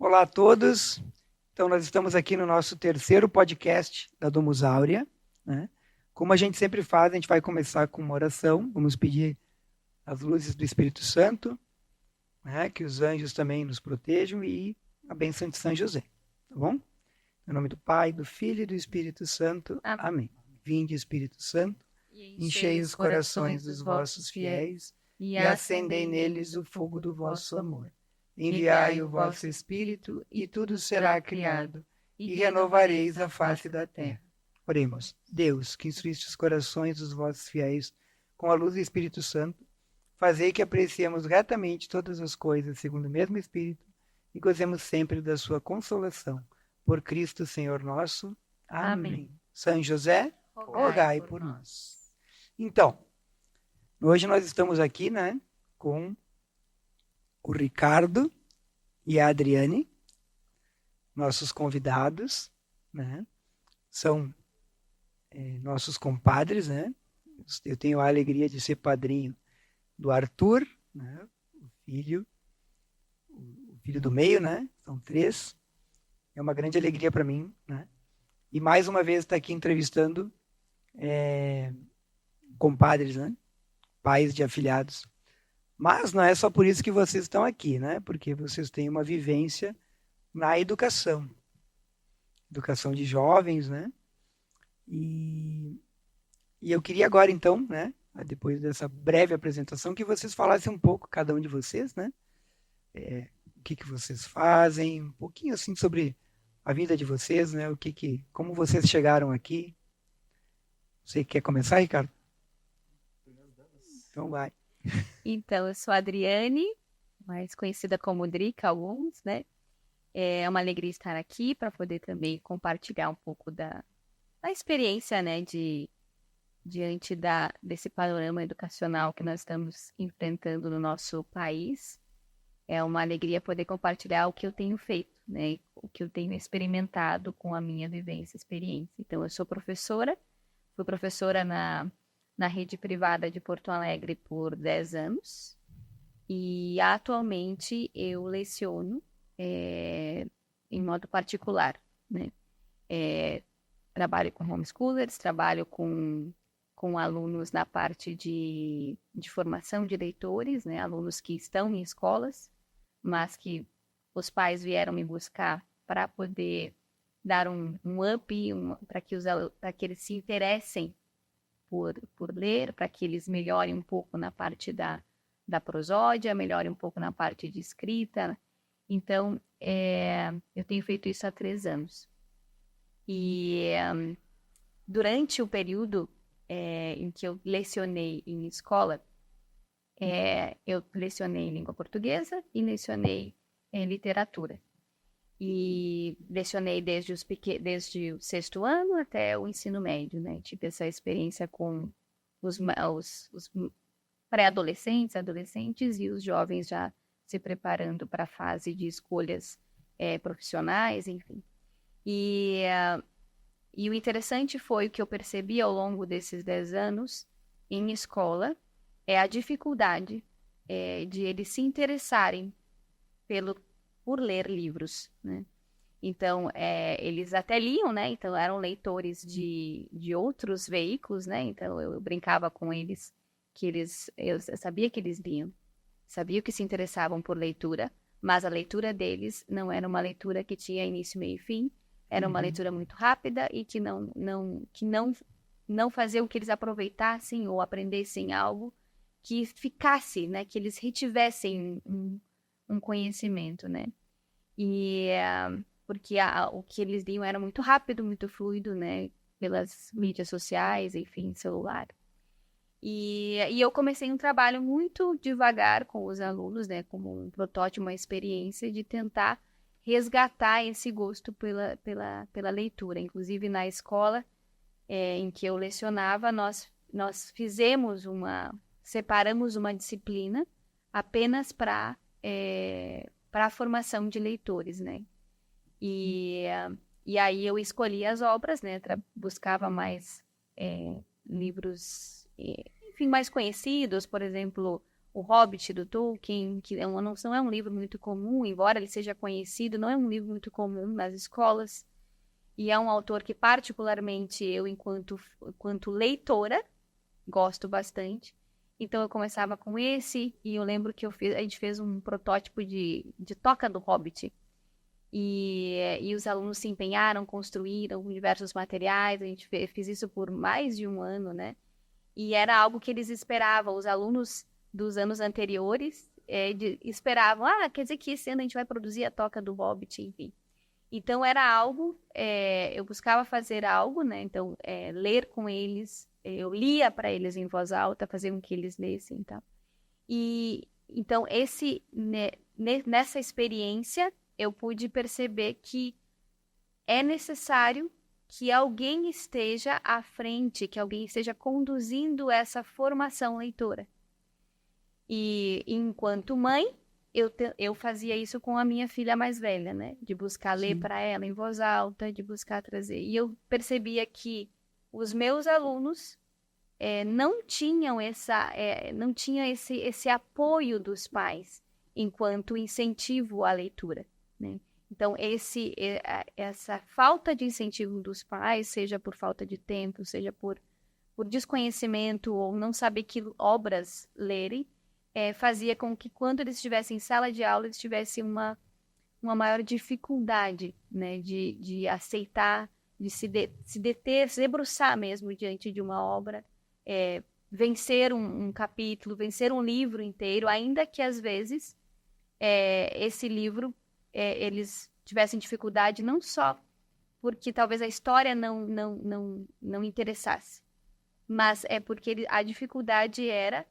Olá a todos. Então, nós estamos aqui no nosso terceiro podcast da Domus Áurea, né? Como a gente sempre faz, a gente vai começar com uma oração. Vamos pedir as luzes do Espírito Santo, né? Que os anjos também nos protejam e a bênção de São José. Tá bom? Em nome do Pai, do Filho e do Espírito Santo. Amém. Vinde, Espírito Santo, enchei os corações dos vossos fiéis e acendei neles o fogo do vosso amor. Enviai o vosso Espírito, e tudo será criado, e renovareis a face da terra. Oremos. Deus, que instruíste os corações dos vossos fiéis com a luz do Espírito Santo, fazei que apreciemos retamente todas as coisas segundo o mesmo Espírito e gozemos sempre da sua consolação. Por Cristo, Senhor nosso. Amém. São José, rogai por nós. Então, hoje nós estamos aqui, né, com o Ricardo e a Adriane, nossos convidados, né? São nossos compadres, né? Eu tenho a alegria de ser padrinho do Arthur, né? o filho do meio, né? São 3. É uma grande alegria para mim, né? E mais uma vez estar aqui entrevistando compadres, né? Pais de afilhados. Mas não é só por isso que vocês estão aqui, né? Porque vocês têm uma vivência na educação. Educação de jovens, né? E eu queria agora, então, né? Depois dessa breve apresentação, que vocês falassem um pouco, cada um de vocês, né? O que vocês fazem, um pouquinho assim sobre a vida de vocês, né? Como vocês chegaram aqui. Você quer começar, Ricardo? Então vai. Então, eu sou a Adriane, mais conhecida como Drica, alguns, né? É uma alegria estar aqui para poder também compartilhar um pouco da experiência, né, diante desse panorama educacional que nós estamos enfrentando no nosso país. É uma alegria poder compartilhar o que eu tenho feito, né? O que eu tenho experimentado com a minha vivência, experiência. Então, eu sou professora, fui professora na rede privada de Porto Alegre por 10 anos e atualmente eu leciono em modo particular, né? Trabalho com homeschoolers, trabalho com alunos na parte de formação de leitores, né? Alunos que estão em escolas, mas que os pais vieram me buscar para poder dar um up, para que eles se interessem por ler, para que eles melhorem um pouco na parte da prosódia, melhorem um pouco na parte de escrita. Então, eu tenho feito isso há 3 anos. E durante o período em que eu lecionei em escola, eu lecionei língua portuguesa e lecionei literatura. E lecionei desde o 6º ano até o ensino médio, né? Tive essa experiência com os pré-adolescentes, adolescentes e os jovens já se preparando para a fase de escolhas profissionais, enfim. E o interessante foi o que eu percebi ao longo desses 10 anos em escola, é a dificuldade de eles se interessarem por ler livros, né? Então, eles até liam, né? Então, eram leitores de outros veículos, né? Então, eu brincava com eles que eu sabia que eles liam, sabia que se interessavam por leitura, mas a leitura deles não era uma leitura que tinha início, meio e fim, era uma leitura muito rápida e que não fazia com que eles aproveitassem ou aprendessem algo que ficasse, né? Que eles retivessem um conhecimento, né? E porque o que eles liam era muito rápido, muito fluido, né? Pelas mídias sociais, enfim, celular. E eu comecei um trabalho muito devagar com os alunos, né? Como um protótipo, uma experiência de tentar resgatar esse gosto pela leitura. Inclusive, na escola em que eu lecionava, nós separamos uma disciplina apenas para a formação de leitores, né? E aí eu escolhi as obras, né? Buscava mais livros, enfim, mais conhecidos, por exemplo, O Hobbit, do Tolkien, que não é um livro muito comum, embora ele seja conhecido, não é um livro muito comum nas escolas. E é um autor que, particularmente, eu, enquanto leitora, gosto bastante. Então, eu começava com esse, e eu lembro que a gente fez um protótipo de Toca do Hobbit. E os alunos se empenharam, construíram diversos materiais, a gente fez isso por mais de um ano, né? E era algo que eles esperavam, os alunos dos anos anteriores esperavam, quer dizer que esse ano a gente vai produzir a Toca do Hobbit, enfim. Então era algo, eu buscava fazer algo, né? Então, ler com eles, eu lia para eles em voz alta, fazia com que eles lessem e tal. E então, nessa experiência, eu pude perceber que é necessário que alguém esteja à frente, que alguém esteja conduzindo essa formação leitora. E enquanto mãe, eu fazia isso com a minha filha mais velha, né? De buscar ler para ela em voz alta, de buscar trazer. E eu percebia que os meus alunos não tinham não tinha esse apoio dos pais enquanto incentivo à leitura, né? Então, essa falta de incentivo dos pais, seja por falta de tempo, seja por desconhecimento ou não saber que obras lerem, fazia com que quando eles estivessem em sala de aula, eles tivessem uma maior dificuldade, né, de aceitar, de se deter, se debruçar mesmo diante de uma obra, vencer um capítulo, vencer um livro inteiro, ainda que às vezes esse livro eles tivessem dificuldade não só porque talvez a história não interessasse, mas porque a dificuldade era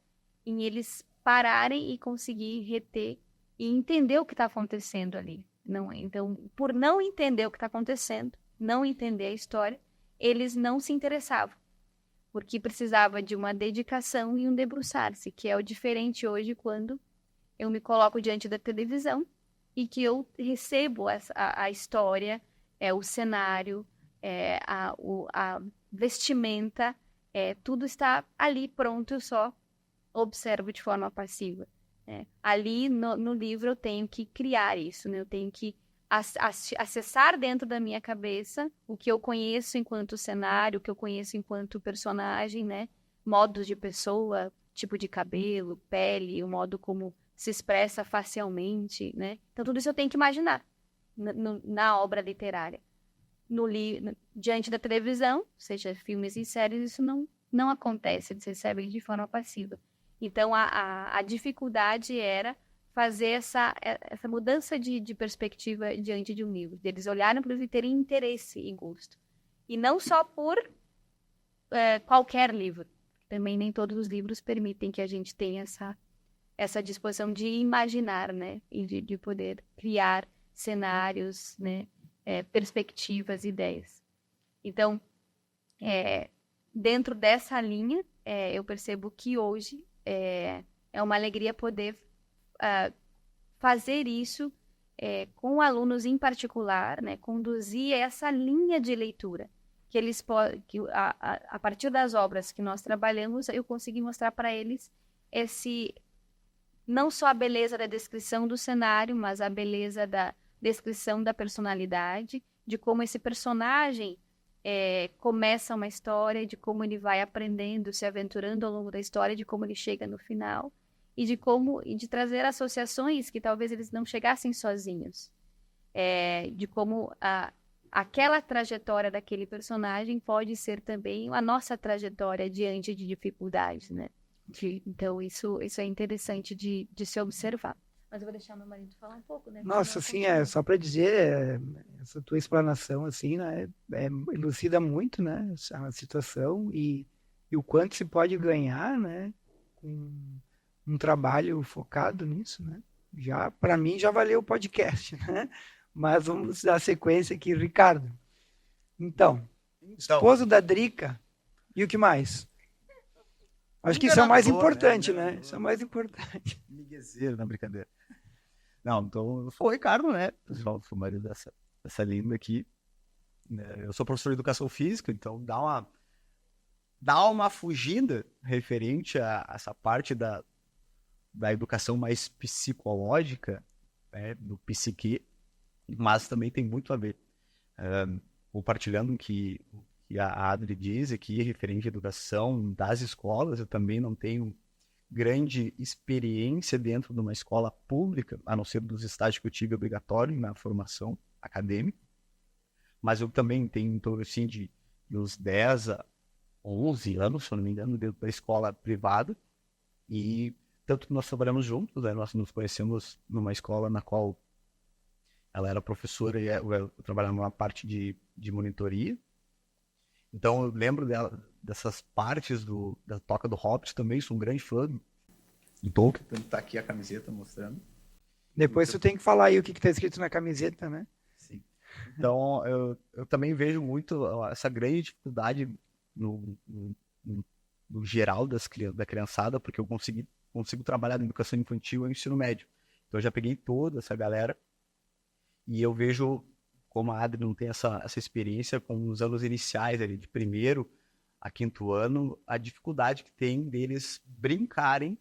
em eles pararem e conseguir reter e entender o que está acontecendo ali. Então, por não entender o que está acontecendo, não entender a história, eles não se interessavam, porque precisava de uma dedicação e um debruçar-se, que é o diferente hoje quando eu me coloco diante da televisão e que eu recebo a história, o cenário, a vestimenta, tudo está ali pronto, eu só observo de forma passiva. Ali no livro eu tenho que criar isso, né? Eu tenho que acessar dentro da minha cabeça o que eu conheço enquanto cenário, o que eu conheço enquanto personagem, né? Modos de pessoa, tipo de cabelo, pele, o modo como se expressa facialmente, né? Então tudo isso eu tenho que imaginar na obra literária. Diante da televisão, seja filmes e séries, isso não acontece, eles recebem de forma passiva. Então, a dificuldade era fazer essa mudança de perspectiva diante de um livro, deles olharem para o livro e terem interesse e gosto. E não só por qualquer livro. Também nem todos os livros permitem que a gente tenha essa disposição de imaginar, né? E de poder criar cenários, né? Perspectivas, ideias. Então, dentro dessa linha, eu percebo que hoje é uma alegria poder fazer isso com alunos em particular, né? Conduzir essa linha de leitura, que eles a partir das obras que nós trabalhamos, eu consegui mostrar para eles não só a beleza da descrição do cenário, mas a beleza da descrição da personalidade, de como esse personagem começa uma história, de como ele vai aprendendo, se aventurando ao longo da história, de como ele chega no final, e de trazer associações que talvez eles não chegassem sozinhos, de como aquela trajetória daquele personagem pode ser também a nossa trajetória diante de dificuldades, né? Então isso é interessante de se observar. Mas eu vou deixar meu marido falar um pouco, né? Nossa, assim, só para dizer, essa tua explanação, assim, né, elucida muito, né, a situação e o quanto se pode ganhar, né, com um trabalho focado nisso, né. Já, para mim, já valeu o podcast, né, mas vamos dar sequência aqui, Ricardo. Então, esposo da Drica, e o que mais? Acho que isso é o mais importante, né? Isso é o mais importante. Miguezeiro, na brincadeira. Não, então eu sou o Ricardo, né? Pessoal, sou o marido dessa linda aqui. Eu sou professor de educação física, então dá uma fugida referente a essa parte da educação mais psicológica, né, do psique, mas também tem muito a ver. Compartilhando o que a Adri diz aqui, referente à educação das escolas, eu também não tenho grande experiência dentro de uma escola pública, a não ser dos estágios que eu tive obrigatório na formação acadêmica, mas eu também tenho em torno assim, de uns 10 a 11 anos, se eu não me engano, dentro da escola privada, e tanto que nós trabalhamos juntos, né? Nós nos conhecemos numa escola na qual ela era professora e eu trabalhava numa parte de monitoria. Então eu lembro dessas partes da Toca do Hobbit também, sou um grande fã do Tolkien, tanto tá aqui a camiseta mostrando. Depois tu tem que falar aí o que está escrito na camiseta, né? Sim. Então eu também vejo muito essa grande dificuldade no geral da criançada, porque eu consigo trabalhar na educação infantil e ensino médio. Então eu já peguei toda essa galera e eu vejo como a Adri não tem essa experiência com os anos iniciais ali, de primeiro a quinto ano, a dificuldade que tem deles brincarem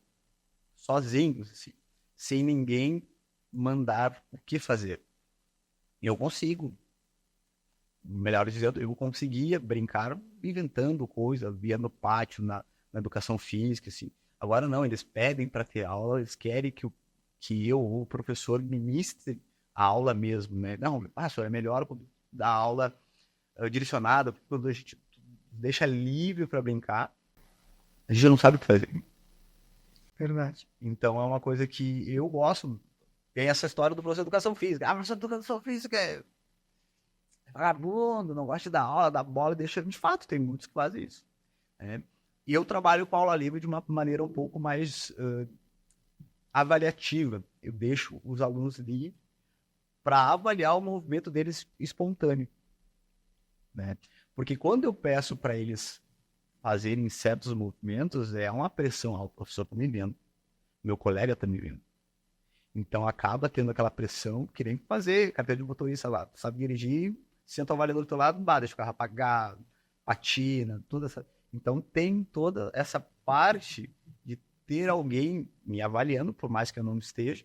sozinhos, assim, sem ninguém mandar o que fazer. E eu consigo. Melhor dizendo, eu conseguia brincar inventando coisas, via no pátio, na educação física, assim. Agora não, eles pedem para ter aula, eles querem que o professor, ministre a aula mesmo, né? Não, senhor, é melhor dar aula direcionada, porque quando a gente deixa livre para brincar, a gente não sabe o que fazer. Verdade. Então é uma coisa que eu gosto. Tem essa história do professor de educação física. Professor de educação física é vagabundo, não gosta de dar aula, dá bola e deixa. De fato, tem muitos que fazem isso. Né? E eu trabalho com aula livre de uma maneira um pouco mais avaliativa. Eu deixo os alunos livres para avaliar o movimento deles espontâneo. Né? Porque quando eu peço para eles fazerem certos movimentos, é uma pressão. O professor está me vendo, meu colega está me vendo. Então acaba tendo aquela pressão, querendo fazer carteira de motorista lá, sabe dirigir, senta o avaliador do teu lado, deixa o carro apagado, patina, toda essa. Então tem toda essa parte de ter alguém me avaliando, por mais que eu não esteja,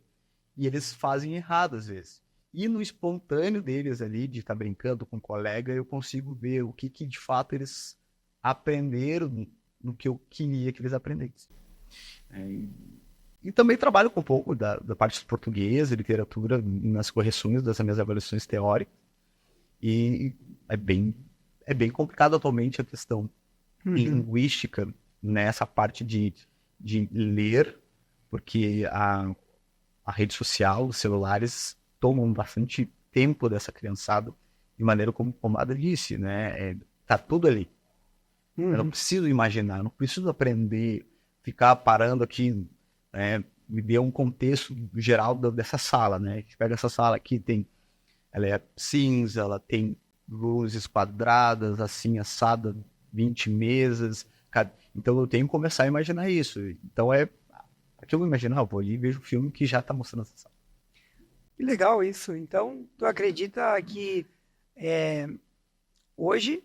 e eles fazem errado às vezes. E no espontâneo deles ali, de estar brincando com um colega, eu consigo ver o que de fato eles aprenderam no que eu queria que eles aprendessem. E também trabalho com um pouco da parte de português, literatura, nas correções das minhas avaliações teóricas. E é bem complicado atualmente a questão linguística nessa parte de ler, porque a rede social, os celulares tomam bastante tempo dessa criançada, de maneira como a Adri disse, né? Tá tudo ali. Eu não preciso imaginar, eu não preciso aprender, ficar parando aqui, né? Me dê um contexto geral dessa sala, né? A gente pega essa sala aqui, ela é cinza, ela tem luzes quadradas, assim, assada, 20 mesas. Então eu tenho que começar a imaginar isso. Então para que eu vou imaginar? Eu vou ali e vejo o filme que já está mostrando essa sala. Que legal isso. Então, tu acredita que hoje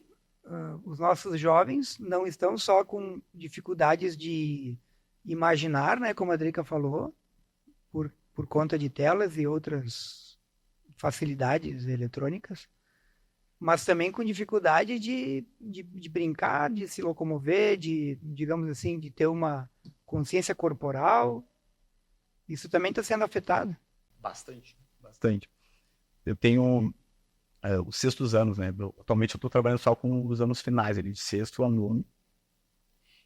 os nossos jovens não estão só com dificuldades de imaginar, né, como a Drica falou, por conta de telas e outras facilidades eletrônicas, mas também com dificuldade de brincar, de se locomover, digamos assim, de ter uma consciência corporal. Isso também está sendo afetado. Bastante. Eu tenho os sextos anos, né? Atualmente eu estou trabalhando só com os anos finais, ali, de sexto a nono.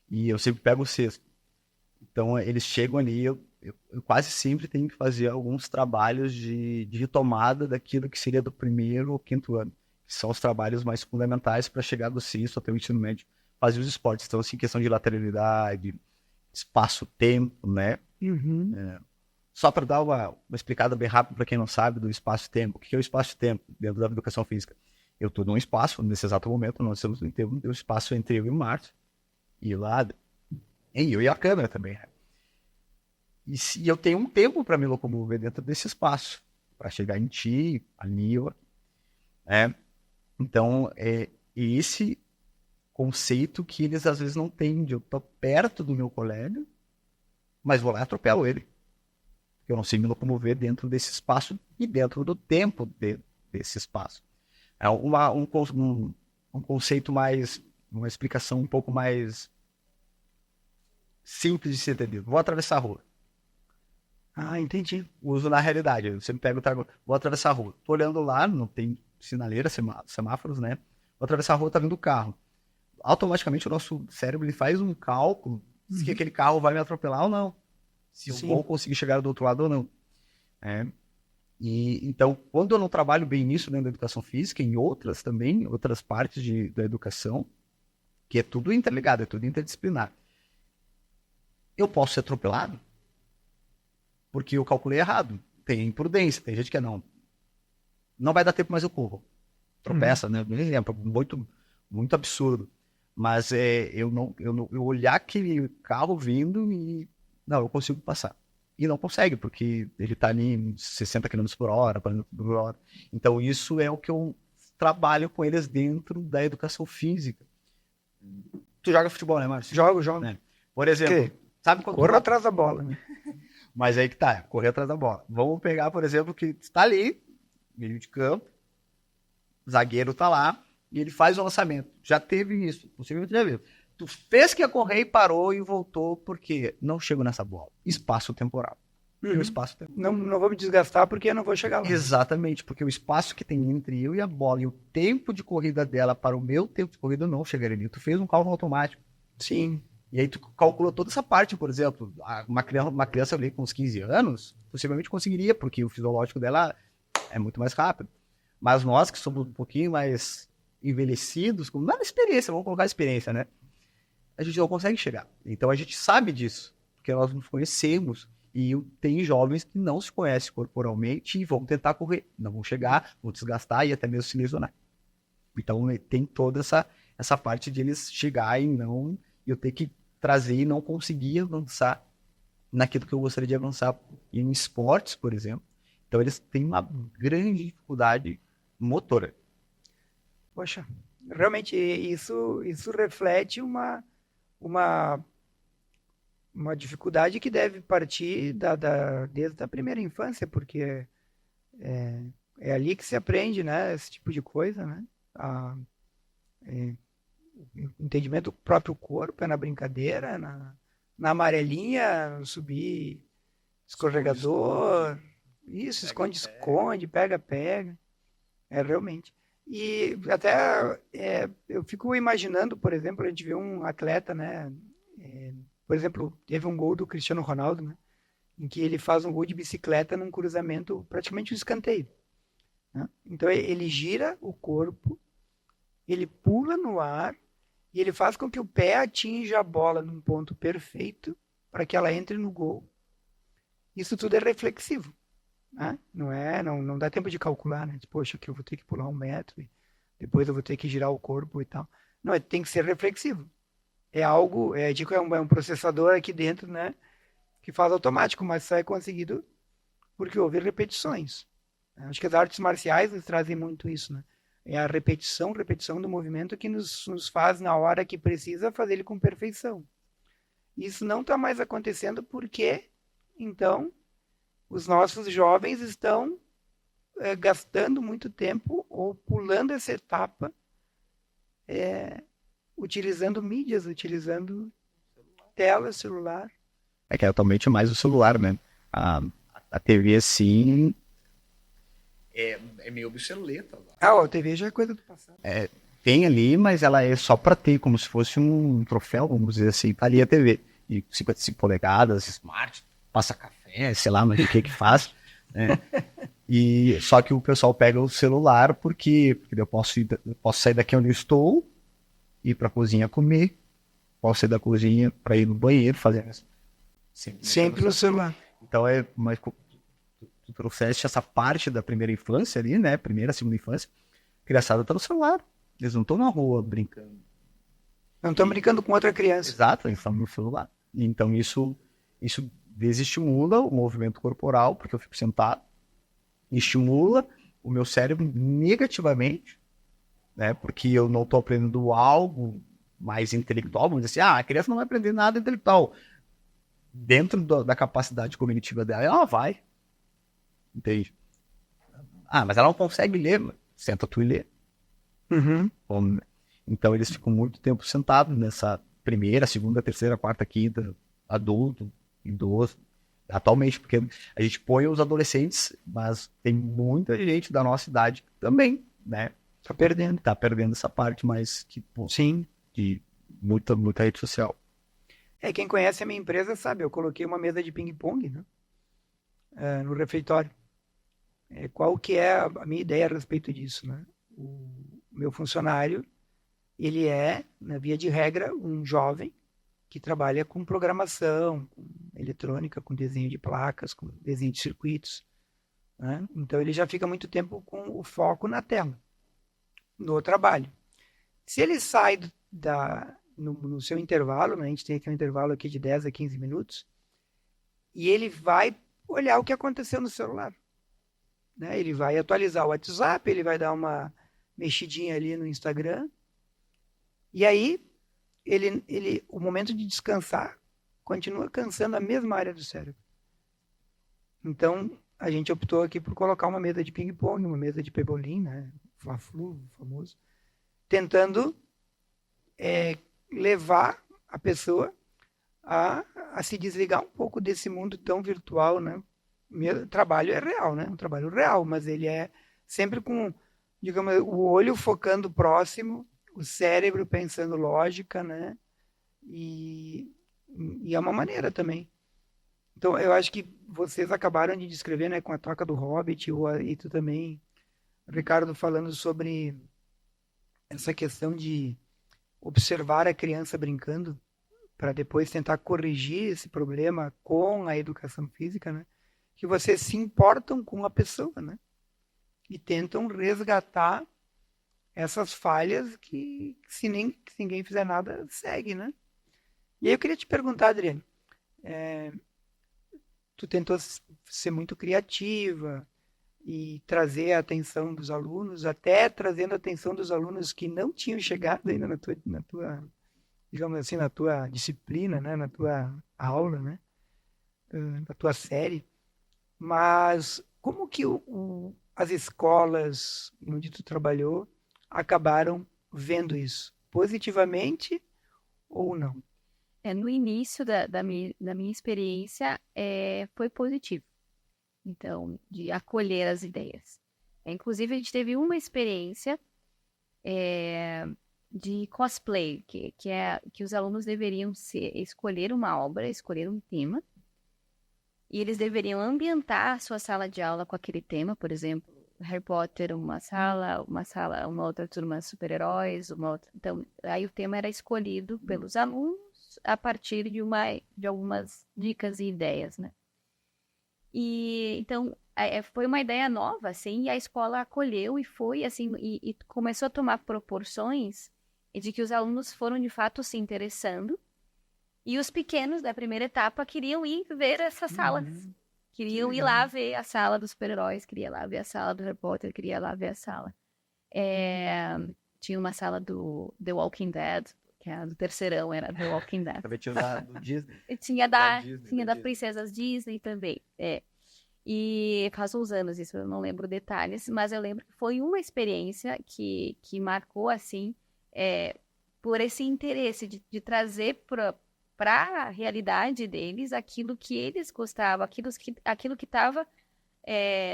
E eu sempre pego o sexto. Então eles chegam ali, eu quase sempre tenho que fazer alguns trabalhos de retomada daquilo que seria do primeiro ou quinto ano. Que são os trabalhos mais fundamentais para chegar do sexto até o ensino médio, fazer os esportes. Então, assim, questão de lateralidade, espaço-tempo, né? Só para dar uma explicada bem rápida para quem não sabe do espaço-tempo. O que é o espaço-tempo dentro da educação física? Eu estou num espaço, nesse exato momento, nós estamos em um espaço entre eu e o Márcio. E lá, eu e a câmera também. E eu tenho um tempo para me locomover dentro desse espaço, para chegar em ti, ali, Então, é esse conceito que eles às vezes não têm, de eu estar perto do meu colega, mas vou lá e atropelo ele. Eu não sei me locomover dentro desse espaço e dentro do tempo desse espaço. É um conceito mais, uma explicação um pouco mais simples de ser entendido. Vou atravessar a rua. Ah, entendi. Uso na realidade. Você me pega o trago, vou atravessar a rua. Tô olhando lá, não tem sinaleira, semáforos, né? Vou atravessar a rua, tá vindo o carro. Automaticamente o nosso cérebro ele faz um cálculo se aquele carro vai me atropelar ou não. Se eu vou conseguir chegar do outro lado ou não. E então, quando eu não trabalho bem nisso dentro da educação física, em outras também, outras partes da educação, que é tudo interligado, é tudo interdisciplinar, eu posso ser atropelado porque eu calculei errado. Tem imprudência, tem gente que não vai dar tempo, mas eu corro. Tropeça, né? Um exemplo muito absurdo. Mas eu olhar aquele carro vindo e não, eu consigo passar. E não consegue, porque ele tá ali em 60 km por hora, 40 km por hora. Então isso é o que eu trabalho com eles dentro da educação física. Tu joga futebol, né, Márcio? Jogo. Né? Por exemplo, sabe quando corro atrás da bola, né? Mas aí que tá, correr atrás da bola. Vamos pegar, por exemplo, que está ali, meio de campo, o zagueiro tá lá, e ele faz o lançamento. Já teve isso, possivelmente já viu. Tu fez que ia correr e parou e voltou, porque não chego nessa bola. Espaço temporal. E o espaço temporal. Não vou me desgastar porque eu não vou chegar lá. Exatamente, porque o espaço que tem entre eu e a bola e o tempo de corrida dela para o meu tempo de corrida não chegaria ali. Tu fez um cálculo automático. Sim. E aí tu calculou toda essa parte, por exemplo, uma criança ali com uns 15 anos, possivelmente conseguiria, porque o fisiológico dela é muito mais rápido. Mas nós que somos um pouquinho mais envelhecidos, com nada experiência, vamos colocar experiência, né? A gente não consegue chegar. Então a gente sabe disso, porque nós nos conhecemos. E tem jovens que não se conhecem corporalmente e vão tentar correr. Não vão chegar, vão desgastar e até mesmo se lesionar. Então tem toda essa parte de eles chegar e eu ter que trazer e não conseguir avançar naquilo que eu gostaria de avançar em esportes, por exemplo. Então eles têm uma grande dificuldade motora. Poxa, realmente isso reflete uma dificuldade que deve partir desde a primeira infância, porque é ali que se aprende, né, esse tipo de coisa, né? Entendimento do próprio corpo, na brincadeira, na amarelinha, subir escorregador, isso, esconde, pega. Realmente. E até eu fico imaginando, por exemplo, a gente vê um atleta, né? Por exemplo, teve um gol do Cristiano Ronaldo, né? Em que ele faz um gol de bicicleta num cruzamento, praticamente um escanteio. Né? Então ele gira o corpo, ele pula no ar e ele faz com que o pé atinja a bola num ponto perfeito para que ela entre no gol. Isso tudo é reflexivo. Né? Não dá tempo de calcular, né? Poxa, que eu vou ter que pular 1 metro e depois eu vou ter que girar o corpo e tal. Não, tem que ser reflexivo. É algo, é um processador aqui dentro, né? Que faz automático, mas só é conseguido porque houve repetições. Acho que as artes marciais nos trazem muito isso, né? É a repetição do movimento que nos faz, na hora que precisa, fazer ele com perfeição. Isso não está mais acontecendo porque, então, os nossos jovens estão gastando muito tempo ou pulando essa etapa, utilizando mídias, utilizando tela, celular. É que é totalmente mais o celular, né? A TV, assim, é meio obsoleta. A TV já é coisa do passado. Tem ali, mas ela é só para ter, como se fosse um troféu, vamos dizer assim. Tá ali a TV. E 55 polegadas, smart, passa café, sei lá, mas o que faz. Né? E só que o pessoal pega o celular porque eu posso sair daqui onde eu estou, ir para a cozinha comer, posso sair da cozinha para ir no banheiro, fazer sempre no celular. Então mas tu trouxeste essa parte da primeira infância ali, né? Primeira, segunda infância, criançada tá no celular. Eles não estão na rua brincando. Não estão brincando com outra criança. Exato, eles estão no celular. Então isso desestimula o movimento corporal, porque eu fico sentado, estimula o meu cérebro negativamente, né? Porque eu não estou aprendendo algo mais intelectual, vamos dizer assim, a criança não vai aprender nada intelectual. dentro da capacidade cognitiva dela, ela vai. Entende? Ah, mas ela não consegue ler. Senta tu e lê. Uhum. Então eles ficam muito tempo sentados nessa primeira, segunda, terceira, quarta, quinta, adulto, idoso. Atualmente, porque a gente põe os adolescentes, mas tem muita gente da nossa idade também, né? Tá perdendo. Tá perdendo essa parte mais que, pô, Sim. de muita rede social. Quem conhece a minha empresa sabe, eu coloquei uma mesa de ping-pong, né? No refeitório. Qual que é a minha ideia a respeito disso, né? O meu funcionário, ele é, na via de regra, um jovem que trabalha com programação, com eletrônica, com desenho de placas, com desenho de circuitos, né? Então ele já fica muito tempo com o foco na tela, no trabalho. Se ele sai no seu intervalo, né? A gente tem aqui um intervalo aqui de 10 a 15 minutos, e ele vai olhar o que aconteceu no celular. Né? Ele vai atualizar o WhatsApp, ele vai dar uma mexidinha ali no Instagram, e aí o momento de descansar continua cansando a mesma área do cérebro. Então, a gente optou aqui por colocar uma mesa de ping-pong, uma mesa de pebolim, né? Fla-flu, famoso, tentando levar a pessoa a se desligar um pouco desse mundo tão virtual, né? Meu trabalho é real, né? Um trabalho real, mas ele é sempre com, digamos, o olho focando próximo, o cérebro pensando lógica, né? E é uma maneira também. Então, eu acho que vocês acabaram de descrever, né, com a Toca do Hobbit, e tu também, Ricardo, falando sobre essa questão de observar a criança brincando para depois tentar corrigir esse problema com a educação física, né? Que vocês se importam com a pessoa, né? E tentam resgatar essas falhas que se ninguém fizer nada, segue, né? E aí eu queria te perguntar, Adriane, tu tentou ser muito criativa e trazer a atenção dos alunos, até trazendo a atenção dos alunos que não tinham chegado ainda na tua digamos assim, na tua disciplina, né? Na tua aula, né? Na tua série. Mas como que as escolas onde tu trabalhou acabaram vendo isso? Positivamente ou não? No início da minha experiência, foi positivo. Então, de acolher as ideias. Inclusive, a gente teve uma experiência de cosplay, que os alunos deveriam escolher uma obra, escolher um tema, e eles deveriam ambientar a sua sala de aula com aquele tema, por exemplo, Harry Potter, uma outra turma super-heróis, uma outra. Então, aí o tema era escolhido pelos alunos a partir de algumas dicas e ideias, né? E então foi uma ideia nova, assim, e a escola acolheu e foi assim, e começou a tomar proporções de que os alunos foram de fato se interessando. E os pequenos da primeira etapa queriam ir ver essas salas. Queriam ir lá ver a sala dos super-heróis, queria lá ver a sala do Harry Potter, queria lá ver a sala. Tinha uma sala do The Walking Dead, que é a do terceirão, era The Walking Dead. Também tinha do Disney. Tinha da Princesas Disney também, E faz uns anos isso, eu não lembro detalhes, mas eu lembro que foi uma experiência que marcou, assim, por esse interesse de trazer para a realidade deles aquilo que eles gostavam, aquilo que estava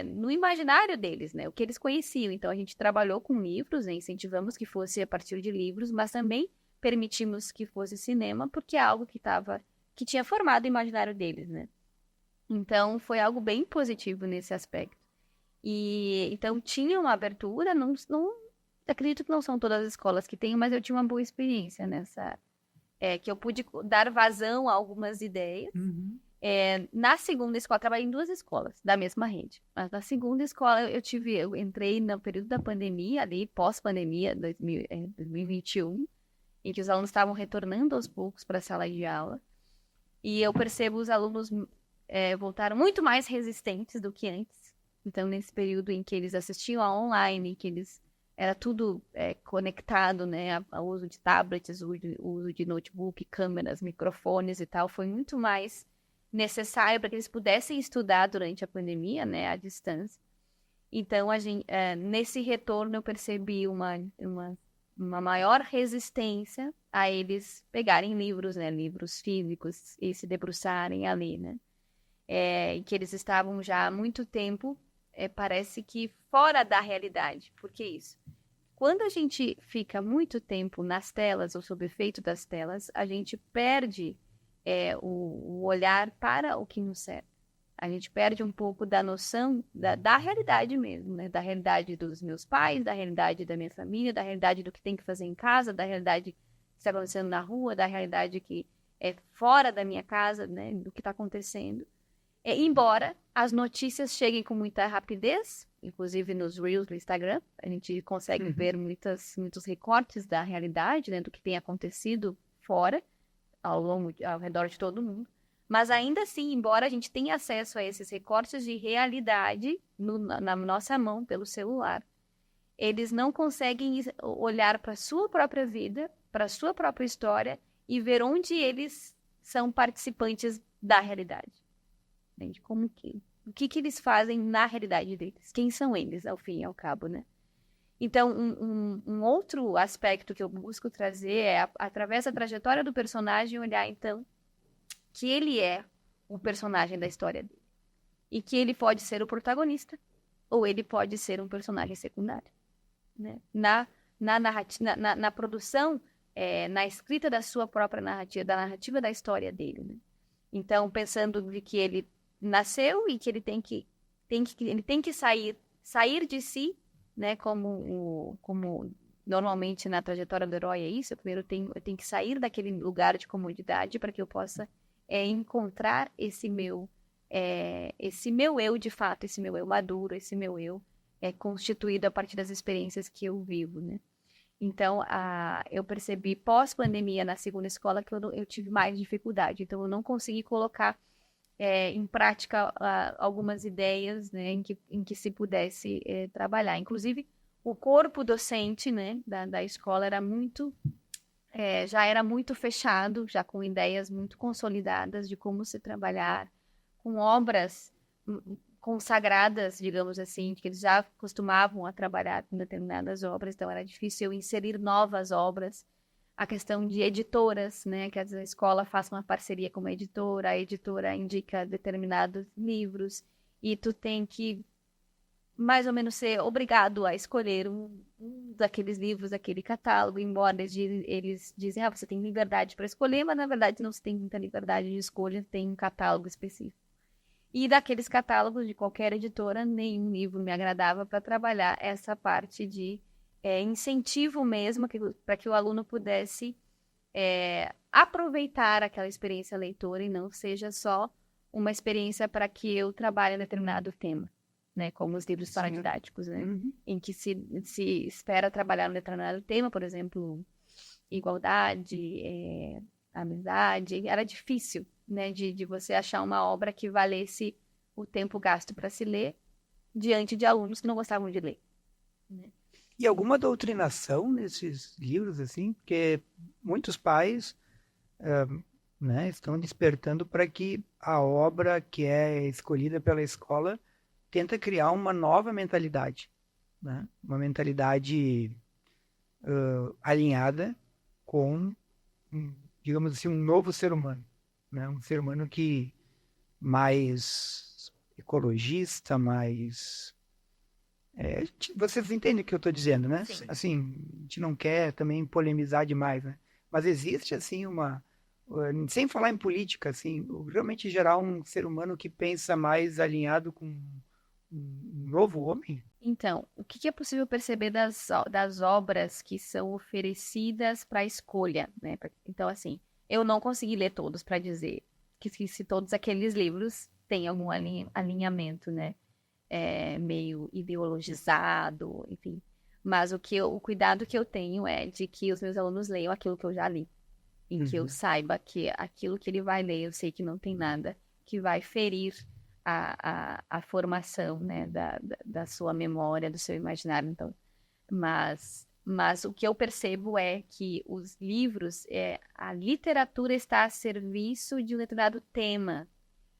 no imaginário deles, né? O que eles conheciam. Então, a gente trabalhou com livros, né? Incentivamos que fosse a partir de livros, mas também permitimos que fosse cinema, porque é algo que tinha formado o imaginário deles, né? Então, foi algo bem positivo nesse aspecto. E então tinha uma abertura, não acredito que não são todas as escolas que têm, mas eu tinha uma boa experiência nessa, que eu pude dar vazão a algumas ideias. Na segunda escola, trabalhei em 2 escolas da mesma rede, mas na segunda escola eu entrei no período da pandemia, ali pós-pandemia, 2021, em que os alunos estavam retornando aos poucos para a sala de aula, e eu percebo os alunos voltaram muito mais resistentes do que antes. Então, nesse período em que eles assistiam a online, que era tudo conectado, né, ao uso de tablets, o uso de notebook, câmeras, microfones e tal, foi muito mais necessário para que eles pudessem estudar durante a pandemia, né, à distância. Então, nesse retorno, eu percebi uma maior resistência a eles pegarem livros, né, livros físicos, e se debruçarem ali, né? E que eles estavam já há muito tempo, parece que fora da realidade. Por que isso? Quando a gente fica muito tempo nas telas ou sob efeito das telas, a gente perde o olhar para o que nos serve. A gente perde um pouco da noção da realidade mesmo, né? Da realidade dos meus pais, da realidade da minha família, da realidade do que tem que fazer em casa, da realidade que está acontecendo na rua, da realidade que é fora da minha casa, né? Do que está acontecendo. Embora as notícias cheguem com muita rapidez, inclusive nos Reels do Instagram, a gente consegue ver muitos recortes da realidade, né? Do que tem acontecido fora, ao redor de todo mundo. Mas ainda assim, embora a gente tenha acesso a esses recortes de realidade na nossa mão, pelo celular, eles não conseguem olhar para a sua própria vida, para a sua própria história e ver onde eles são participantes da realidade. Entende? O que eles fazem na realidade deles? Quem são eles, ao fim e ao cabo, né? Então, um outro aspecto que eu busco trazer é, através da trajetória do personagem, olhar, então, que ele é o personagem da história dele. E que ele pode ser o protagonista, ou ele pode ser um personagem secundário. Né? Na produção, na escrita da sua própria narrativa, da narrativa da história dele. Né? Então, pensando de que ele nasceu e que ele tem que sair de si, né? Como normalmente na trajetória do herói é isso. Primeiro eu tenho que sair daquele lugar de comodidade para que eu possa encontrar esse meu eu de fato, esse meu eu maduro, esse meu eu constituído a partir das experiências que eu vivo, né? Então, eu percebi pós-pandemia na segunda escola que eu tive mais dificuldade. Então, eu não consegui colocar em prática algumas ideias, né, em que se pudesse trabalhar. Inclusive, o corpo docente, né, da escola já era muito fechado, já com ideias muito consolidadas de como se trabalhar, com obras consagradas, digamos assim, que eles já costumavam a trabalhar com determinadas obras, então era difícil eu inserir novas obras. A questão de editoras, né, que a escola faça uma parceria com uma editora, a editora indica determinados livros e tu tem que mais ou menos ser obrigado a escolher um daqueles livros, aquele catálogo, embora eles dizem, você tem liberdade para escolher, mas na verdade não se tem muita liberdade de escolha, tem um catálogo específico. E daqueles catálogos de qualquer editora, nenhum livro me agradava para trabalhar essa parte de incentivo mesmo para que o aluno pudesse aproveitar aquela experiência leitora e não seja só uma experiência para que eu trabalhe em determinado tema, né? Como os livros paradidáticos, né? Em que se espera trabalhar um determinado tema, por exemplo, igualdade, amizade. Era difícil, né? De você achar uma obra que valesse o tempo gasto para se ler diante de alunos que não gostavam de ler, né? E alguma doutrinação nesses livros, assim? Porque muitos pais né, estão despertando para que a obra que é escolhida pela escola tenta criar uma nova mentalidade, né? Uma mentalidade alinhada com, digamos assim, um novo ser humano, né? Um ser humano que mais ecologista, mais... vocês entendem o que eu estou dizendo, né? Sim. Assim, a gente não quer também polemizar demais, né? Mas existe, assim, sem falar em política, assim, realmente gerar um ser humano que pensa mais alinhado com um novo homem? Então, o que é possível perceber das obras que são oferecidas para escolha, né? Então, assim, eu não consegui ler todos para dizer que se todos aqueles livros têm algum alinhamento, né? Meio ideologizado, enfim. Mas o cuidado que eu tenho é de que os meus alunos leiam aquilo que eu já li. E que eu saiba que aquilo que ele vai ler, eu sei que não tem nada que vai ferir a formação, né, da sua memória, do seu imaginário. Então, mas o que eu percebo é que os livros, a literatura está a serviço de um determinado tema.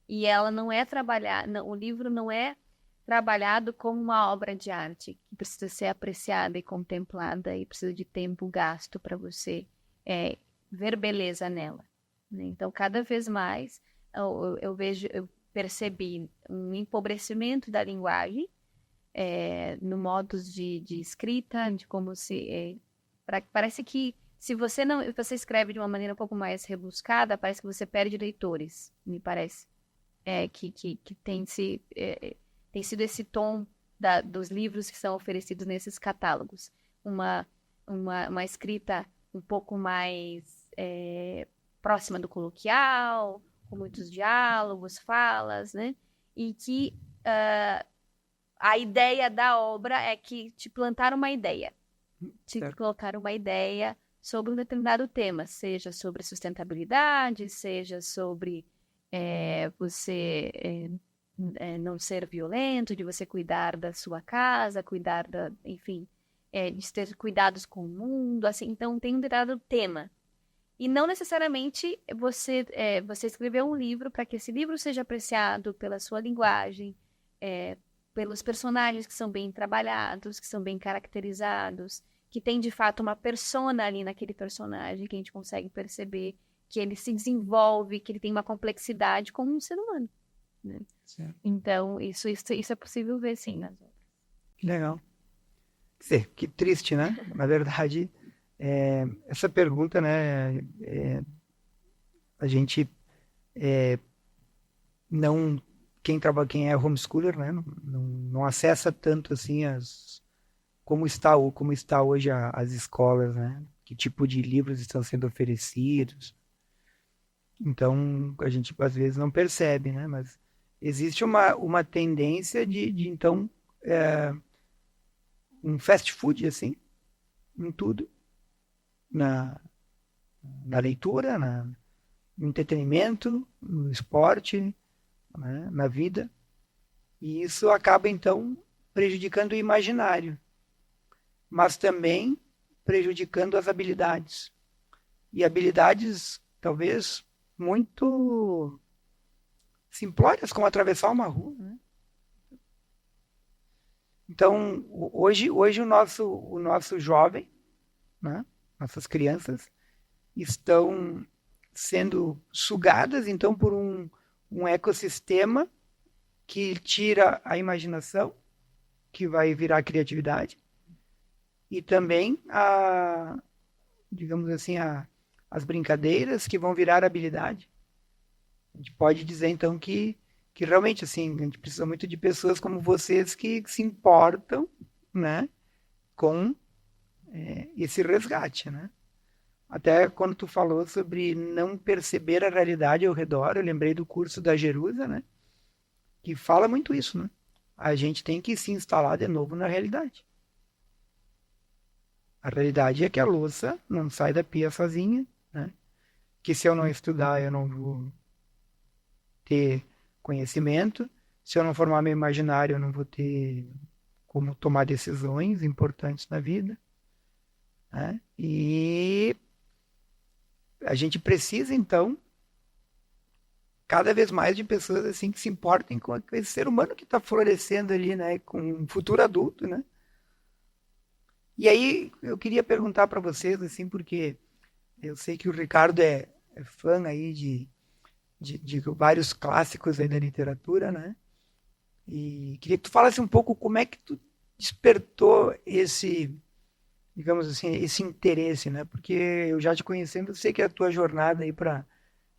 e ela não é trabalhada, o livro não é trabalhado como uma obra de arte que precisa ser apreciada e contemplada e precisa de tempo gasto para você ver beleza nela, né? Então, cada vez mais eu percebi um empobrecimento da linguagem no modo de escrita, de como parece que se você escreve de uma maneira um pouco mais rebuscada, parece que você perde leitores, me parece. Que tem sido esse tom dos livros que são oferecidos nesses catálogos. Uma escrita um pouco mais próxima do coloquial, com muitos diálogos, falas, né? E que a ideia da obra é que te plantar uma ideia, te colocar uma ideia sobre um determinado tema, seja sobre sustentabilidade, seja sobre você não ser violento, de você cuidar da sua casa, enfim, de ter cuidados com o mundo, assim. Então tem um determinado tema. E não necessariamente você escreveu um livro para que esse livro seja apreciado pela sua linguagem, pelos personagens que são bem trabalhados, que são bem caracterizados, que tem de fato uma persona ali naquele personagem, que a gente consegue perceber que ele se desenvolve, que ele tem uma complexidade como um ser humano, né? Então, isso é possível ver, sim, nas obras. Que legal. Que triste, né? Na verdade, essa pergunta, né, a gente não... Quem é homeschooler, né, não acessa tanto assim como está hoje as escolas, né? Que tipo de livros estão sendo oferecidos. Então, a gente às vezes não percebe, né? Mas existe uma tendência de então, um fast food, assim, em tudo. Na leitura, no entretenimento, no esporte, né? Na vida. E isso acaba, então, prejudicando o imaginário, mas também prejudicando as habilidades. E habilidades, talvez, muito simplórias, como atravessar uma rua, né? Então, hoje o nosso jovem, né? Nossas crianças estão sendo sugadas, então, por um ecossistema que tira a imaginação, que vai virar a criatividade, e também digamos assim, as brincadeiras que vão virar habilidade. A gente pode dizer, então, que realmente, assim, a gente precisa muito de pessoas como vocês que se importam, né, com esse resgate, né? Até quando tu falou sobre não perceber a realidade ao redor, eu lembrei do curso da Jerusa, né, que fala muito isso, né? A gente tem que se instalar de novo na realidade. A realidade é que a louça não sai da pia sozinha, né? Que se eu não estudar, eu não vou ter conhecimento. Se eu não formar meu imaginário, eu não vou ter como tomar decisões importantes na vida, né? E a gente precisa, então, cada vez mais de pessoas assim que se importem com esse ser humano que está florescendo ali, né? Com um futuro adulto, né? E aí eu queria perguntar para vocês, assim, porque eu sei que o Ricardo é fã aí de vários clássicos aí da literatura, né? E queria que tu falasse um pouco como é que tu despertou esse, digamos assim, esse interesse, né? Porque eu já te conhecendo, eu sei que a tua jornada aí para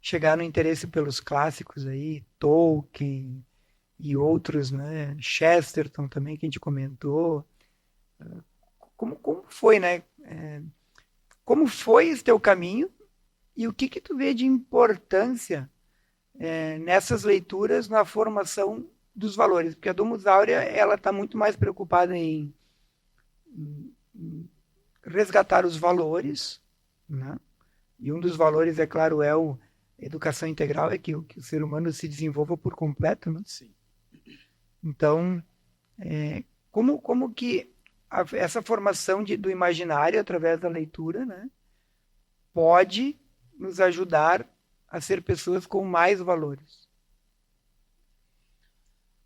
chegar no interesse pelos clássicos aí, Tolkien e outros, né? Chesterton também, que a gente comentou. Como foi, né? Como foi esse teu caminho e o que tu vê de importância nessas leituras na formação dos valores? Porque a Domus Aurea, ela está muito mais preocupada em resgatar os valores, né? E um dos valores, é claro, é a educação integral, é que o ser humano se desenvolva por completo, né? Sim. Então, como que essa formação do imaginário através da leitura, né, pode nos ajudar a ser pessoas com mais valores?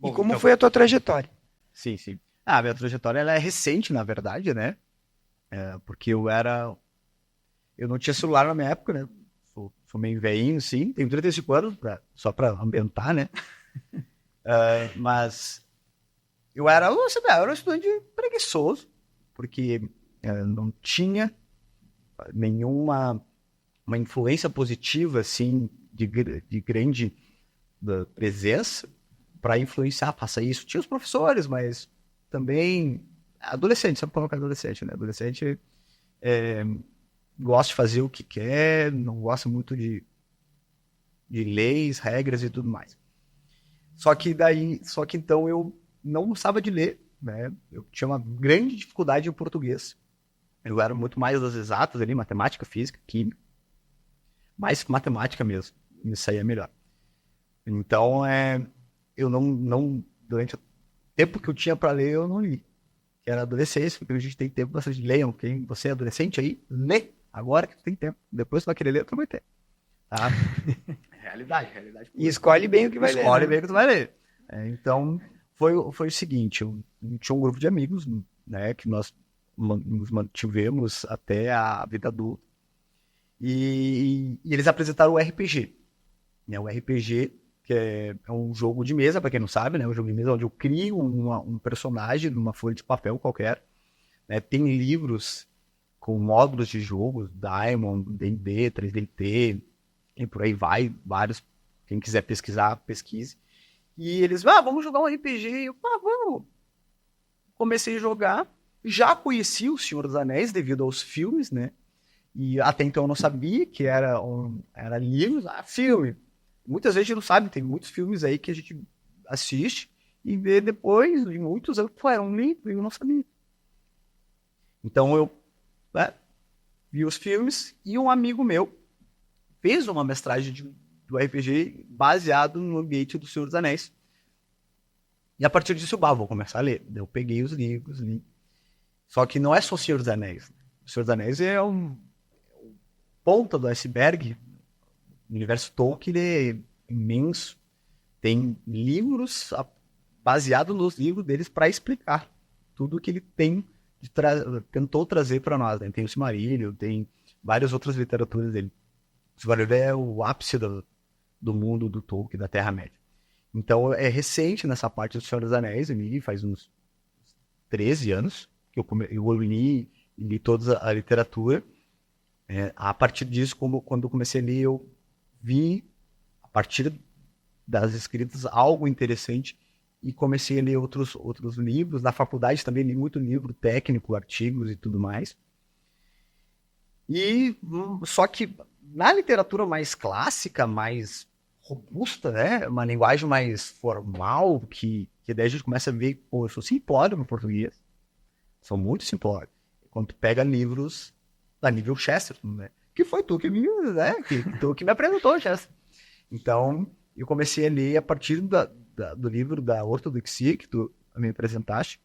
E como foi a tua trajetória? Sim, sim. A minha trajetória ela é recente, na verdade, né? Porque eu não tinha celular na minha época, né? Sou meio velhinho, sim. Tenho 35 anos, só pra ambientar, né? Mas eu era um estudante preguiçoso, porque não tinha nenhuma uma influência positiva, assim, de grande presença para influenciar, faça isso. Tinha os professores, mas também adolescente, sabe como é que é adolescente, né? Adolescente gosta de fazer o que quer, não gosta muito de leis, regras e tudo mais. Só que então eu não gostava de ler, né? Eu tinha uma grande dificuldade em português. Eu era muito mais das exatas ali, matemática, física, química, mais matemática mesmo. Me saía melhor. Então, eu não durante o tempo que eu tinha para ler, eu não li. Que era adolescência, porque a gente tem tempo bastante de ler. Você é adolescente aí, lê. Agora que tu tem tempo. Depois tu vai querer ler, tu vai ter. Tá? Realidade. E escolhe bem o que vai ler. Escolhe bem o que tu vai ler. Então, foi o seguinte, eu tinha um grupo de amigos, né, que nós nos mantivemos até a vida adulta. E eles apresentaram o RPG. Né, o RPG, que é um jogo de mesa, para quem não sabe, né, um jogo de mesa onde eu crio um personagem numa folha de papel qualquer. Né, tem livros com módulos de jogos, Diamond, D&D, 3DT, e por aí vai, vários. Quem quiser pesquisar, pesquise. E eles, vamos jogar um RPG. E eu, vamos. Comecei a jogar. Já conheci o Senhor dos Anéis devido aos filmes, né? E até então eu não sabia que era livros, filme. Muitas vezes a gente não sabe, tem muitos filmes aí que a gente assiste e vê depois, de muitos anos, era um livro e eu não sabia. Então eu vi os filmes e um amigo meu fez uma mestragem do RPG baseado no ambiente do Senhor dos Anéis. E a partir disso, vou começar a ler. Eu peguei os livros, li. Só que não é só o Senhor dos Anéis. O Senhor dos Anéis é ponta do iceberg. O universo Tolkien é imenso. Tem livros baseados nos livros deles para explicar tudo que ele tentou trazer para nós. Né? Tem o Silmarillion, tem várias outras literaturas dele. O Silmarillion é o ápice do mundo do Tolkien, da Terra-média. Então, é recente nessa parte do Senhor dos Anéis, eu li faz uns 13 anos, que eu li toda a literatura. A partir disso, quando eu comecei a ler, eu vi, a partir das escritas, algo interessante e comecei a ler outros livros. Na faculdade também li muito livro técnico, artigos e tudo mais. Só que na literatura mais clássica, mais robusta, né? Uma linguagem mais formal, que daí a gente começa a ver, eu sou simplório no português. Sou muito simplório. Quando tu pega livros da nível Chesterton, né? Que foi tu que me apresentou, Chesterton. Então, eu comecei a ler a partir do livro da Ortodoxia, que tu me apresentaste.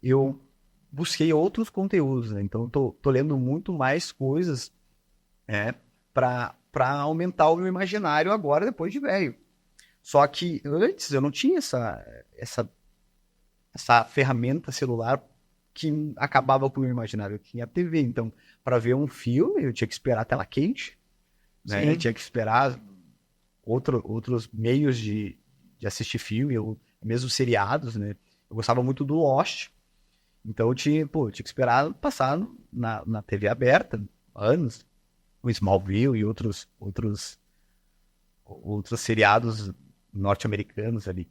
Eu busquei outros conteúdos, né? Então, tô lendo muito mais coisas para aumentar o meu imaginário agora, depois de velho. Só que antes eu não tinha essa ferramenta celular que acabava com o meu imaginário. Eu tinha a TV, então, para ver um filme, eu tinha que esperar a tela quente, né? Eu tinha que esperar outros meios de assistir filme, ou mesmo seriados, né? Eu gostava muito do Lost, então eu tinha que esperar passar na TV aberta, anos, o Smallville e outros seriados norte-americanos ali.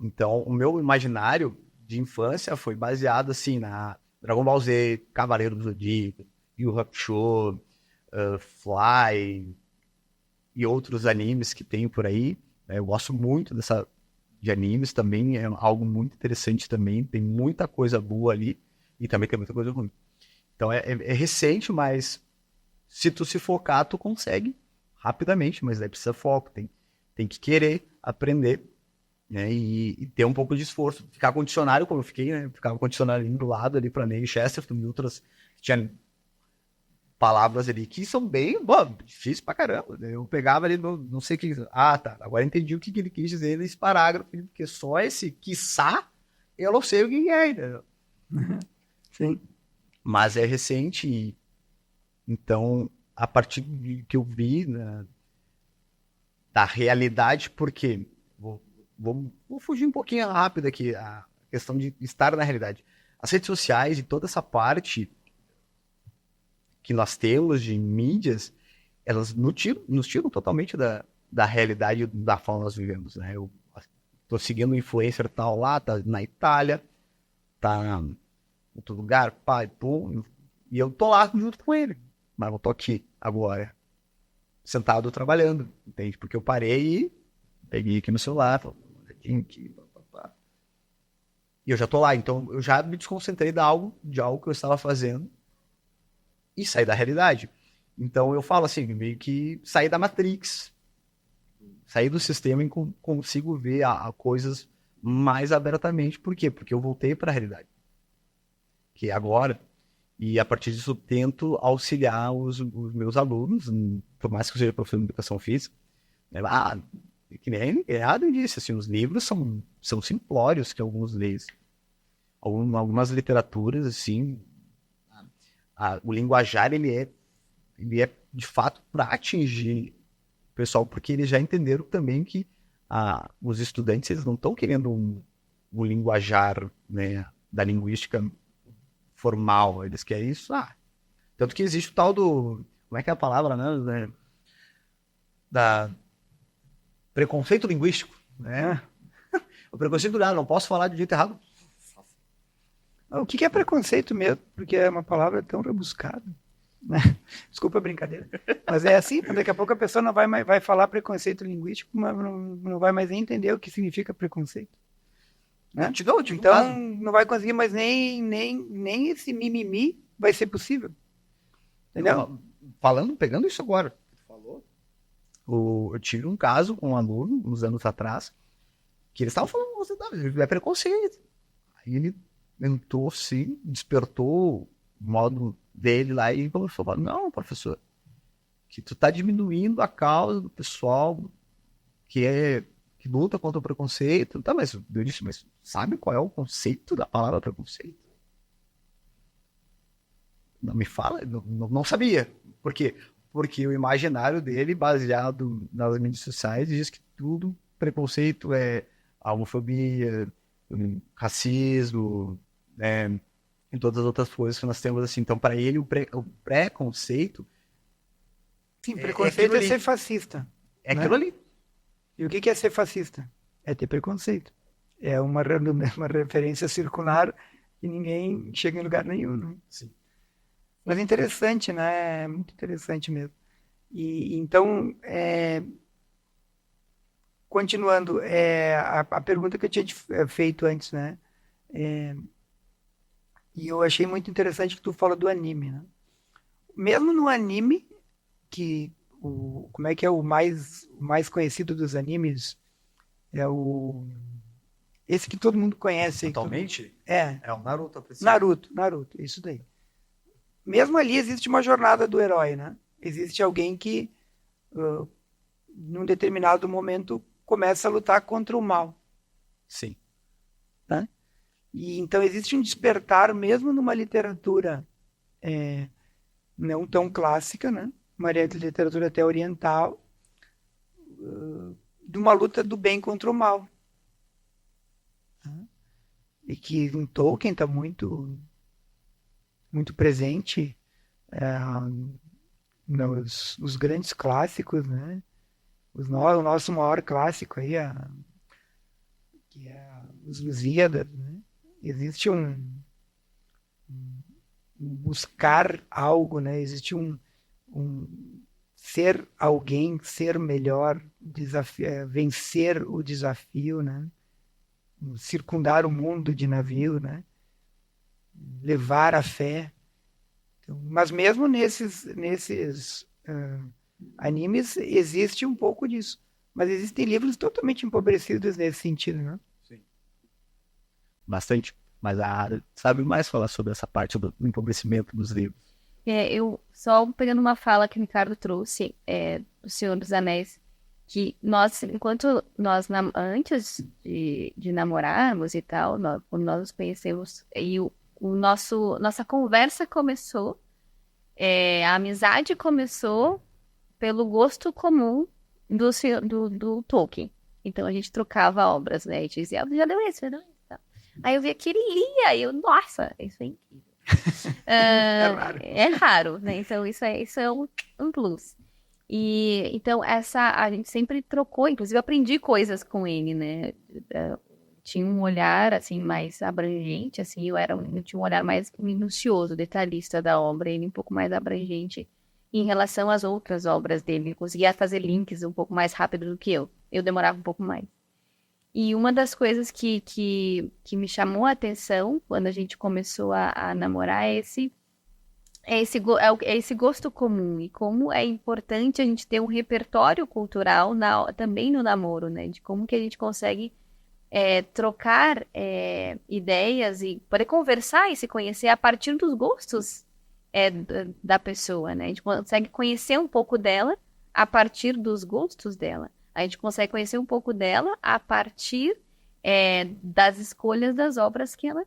Então, o meu imaginário de infância foi baseado assim na Dragon Ball Z, Cavaleiro do Zodíaco, Yu Yu Hakusho, Fly e outros animes que tem por aí. Eu gosto muito de animes também, é algo muito interessante também, tem muita coisa boa ali e também tem muita coisa ruim. Então é recente, mas se tu se focar, tu consegue rapidamente, mas aí precisa foco, tem que querer aprender, né, e ter um pouco de esforço. Ficar com dicionário, como eu fiquei, né? Ficava com dicionário ali do lado, ali para Neil Chesterton e outras. Tinha palavras ali que são bem, difíceis pra caramba. Eu pegava ali, não sei o que. Tá, agora entendi o que ele quis dizer nesse parágrafo, porque só esse quiçá, eu não sei o que é, entendeu? Sim. Mas é recente, então, a partir de que eu vi, né, da realidade, porque vou fugir um pouquinho rápido aqui, a questão de estar na realidade. As redes sociais e toda essa parte que nós temos de mídias, elas nos tiram totalmente da realidade da forma que nós vivemos, né? Eu tô seguindo um influencer tal lá, tá na Itália, tá em outro lugar, pai, pum, e eu tô lá junto com ele, mas não tô aqui agora, sentado trabalhando, entende? Porque eu parei e peguei aqui no celular, aqui, e eu já tô lá, então eu já me desconcentrei de algo que eu estava fazendo e saí da realidade. Então eu falo assim, meio que sair da Matrix, sair do sistema e consigo ver coisas mais abertamente. Por quê? Porque eu voltei para a realidade, que é agora, e a partir disso eu tento auxiliar os meus alunos, por mais que eu seja professor de educação física, né? Que nem Adam disse, assim, os livros são simplórios que alguns leem. Algumas literaturas, assim, o linguajar, ele é de fato para atingir o pessoal, porque eles já entenderam também que os estudantes, eles não estão querendo um linguajar, né, da linguística formal, eles querem isso. Tanto que existe o tal do, como é que é a palavra, né, da preconceito linguístico, né? O preconceito, não posso falar de jeito errado. O que é preconceito mesmo? Porque é uma palavra tão rebuscada, né? Desculpa a brincadeira. Mas é assim, daqui a pouco a pessoa não vai falar preconceito linguístico, mas não vai mais nem entender o que significa preconceito. Né? Então, não vai conseguir mais nem esse mimimi vai ser possível. Entendeu? Pegando isso agora, eu tive um caso com um aluno, uns anos atrás, que eles estavam falando, é preconceito. Aí ele entrou, sim, despertou o modo dele lá e começou a falar, não, professor, que tu tá diminuindo a causa do pessoal que luta contra o preconceito. Tá, mas eu disse, mas sabe qual é o conceito da palavra preconceito? Não me fala, não sabia. Por quê? Porque o imaginário dele, baseado nas mídias sociais, diz que tudo preconceito é a homofobia, racismo, né, e todas as outras coisas que nós temos assim. Então, para ele, o preconceito... Sim, preconceito é ser fascista. É aquilo ali. E o que é ser fascista? É ter preconceito. É uma referência circular e ninguém chega em lugar nenhum. Né? Sim. Mas é interessante, né? É muito interessante mesmo. E então, continuando, a pergunta que eu tinha feito antes, né? E eu achei muito interessante que tu fala do anime, né? Mesmo no anime, que como é que é o mais conhecido dos animes? É esse que todo mundo conhece. Totalmente? É o Naruto. Naruto, isso daí. Mesmo ali existe uma jornada do herói, né? Existe alguém que, num determinado momento, começa a lutar contra o mal. Sim. Né? E então existe um despertar, mesmo numa literatura não tão clássica, né? Uma literatura até oriental, de uma luta do bem contra o mal. Né? E que em Tolkien está muito presente nos grandes clássicos, né? O nosso maior clássico aí, que é os Lusíadas, né? Existe um buscar algo, né? Existe um ser alguém, ser melhor, vencer o desafio, né? Circundar o mundo de navio, né? Levar a fé. Então, mas mesmo nesses animes existe um pouco disso. Mas existem livros totalmente empobrecidos nesse sentido, né? Sim. Bastante. Mas a área sabe mais falar sobre essa parte do empobrecimento dos livros. Eu só pegando uma fala que o Ricardo trouxe, do Senhor dos Anéis, que nós, enquanto nós, antes de namorarmos e tal, quando nós nos conhecemos, e nossa conversa começou, a amizade começou pelo gosto comum do Tolkien. Então a gente trocava obras, né? A gente dizia, já deu esse, já deu esse. Tal. Aí eu via que ele lia, e eu, nossa, isso é incrível. É raro, né? Então isso é um plus. E então a gente sempre trocou, inclusive eu aprendi coisas com ele, né? Tinha um olhar assim mais abrangente, assim, eu tinha um olhar mais minucioso, detalhista da obra, ele um pouco mais abrangente em relação às outras obras dele. Ele conseguia fazer links um pouco mais rápido do que eu. Eu demorava um pouco mais. E uma das coisas que me chamou a atenção quando a gente começou a namorar é esse gosto comum. E como é importante a gente ter um repertório cultural também no namoro, né? De como que a gente consegue trocar ideias e poder conversar e se conhecer a partir dos gostos da pessoa, né? A gente consegue conhecer um pouco dela a partir dos gostos dela. A gente consegue conhecer um pouco dela a partir das escolhas das obras que ela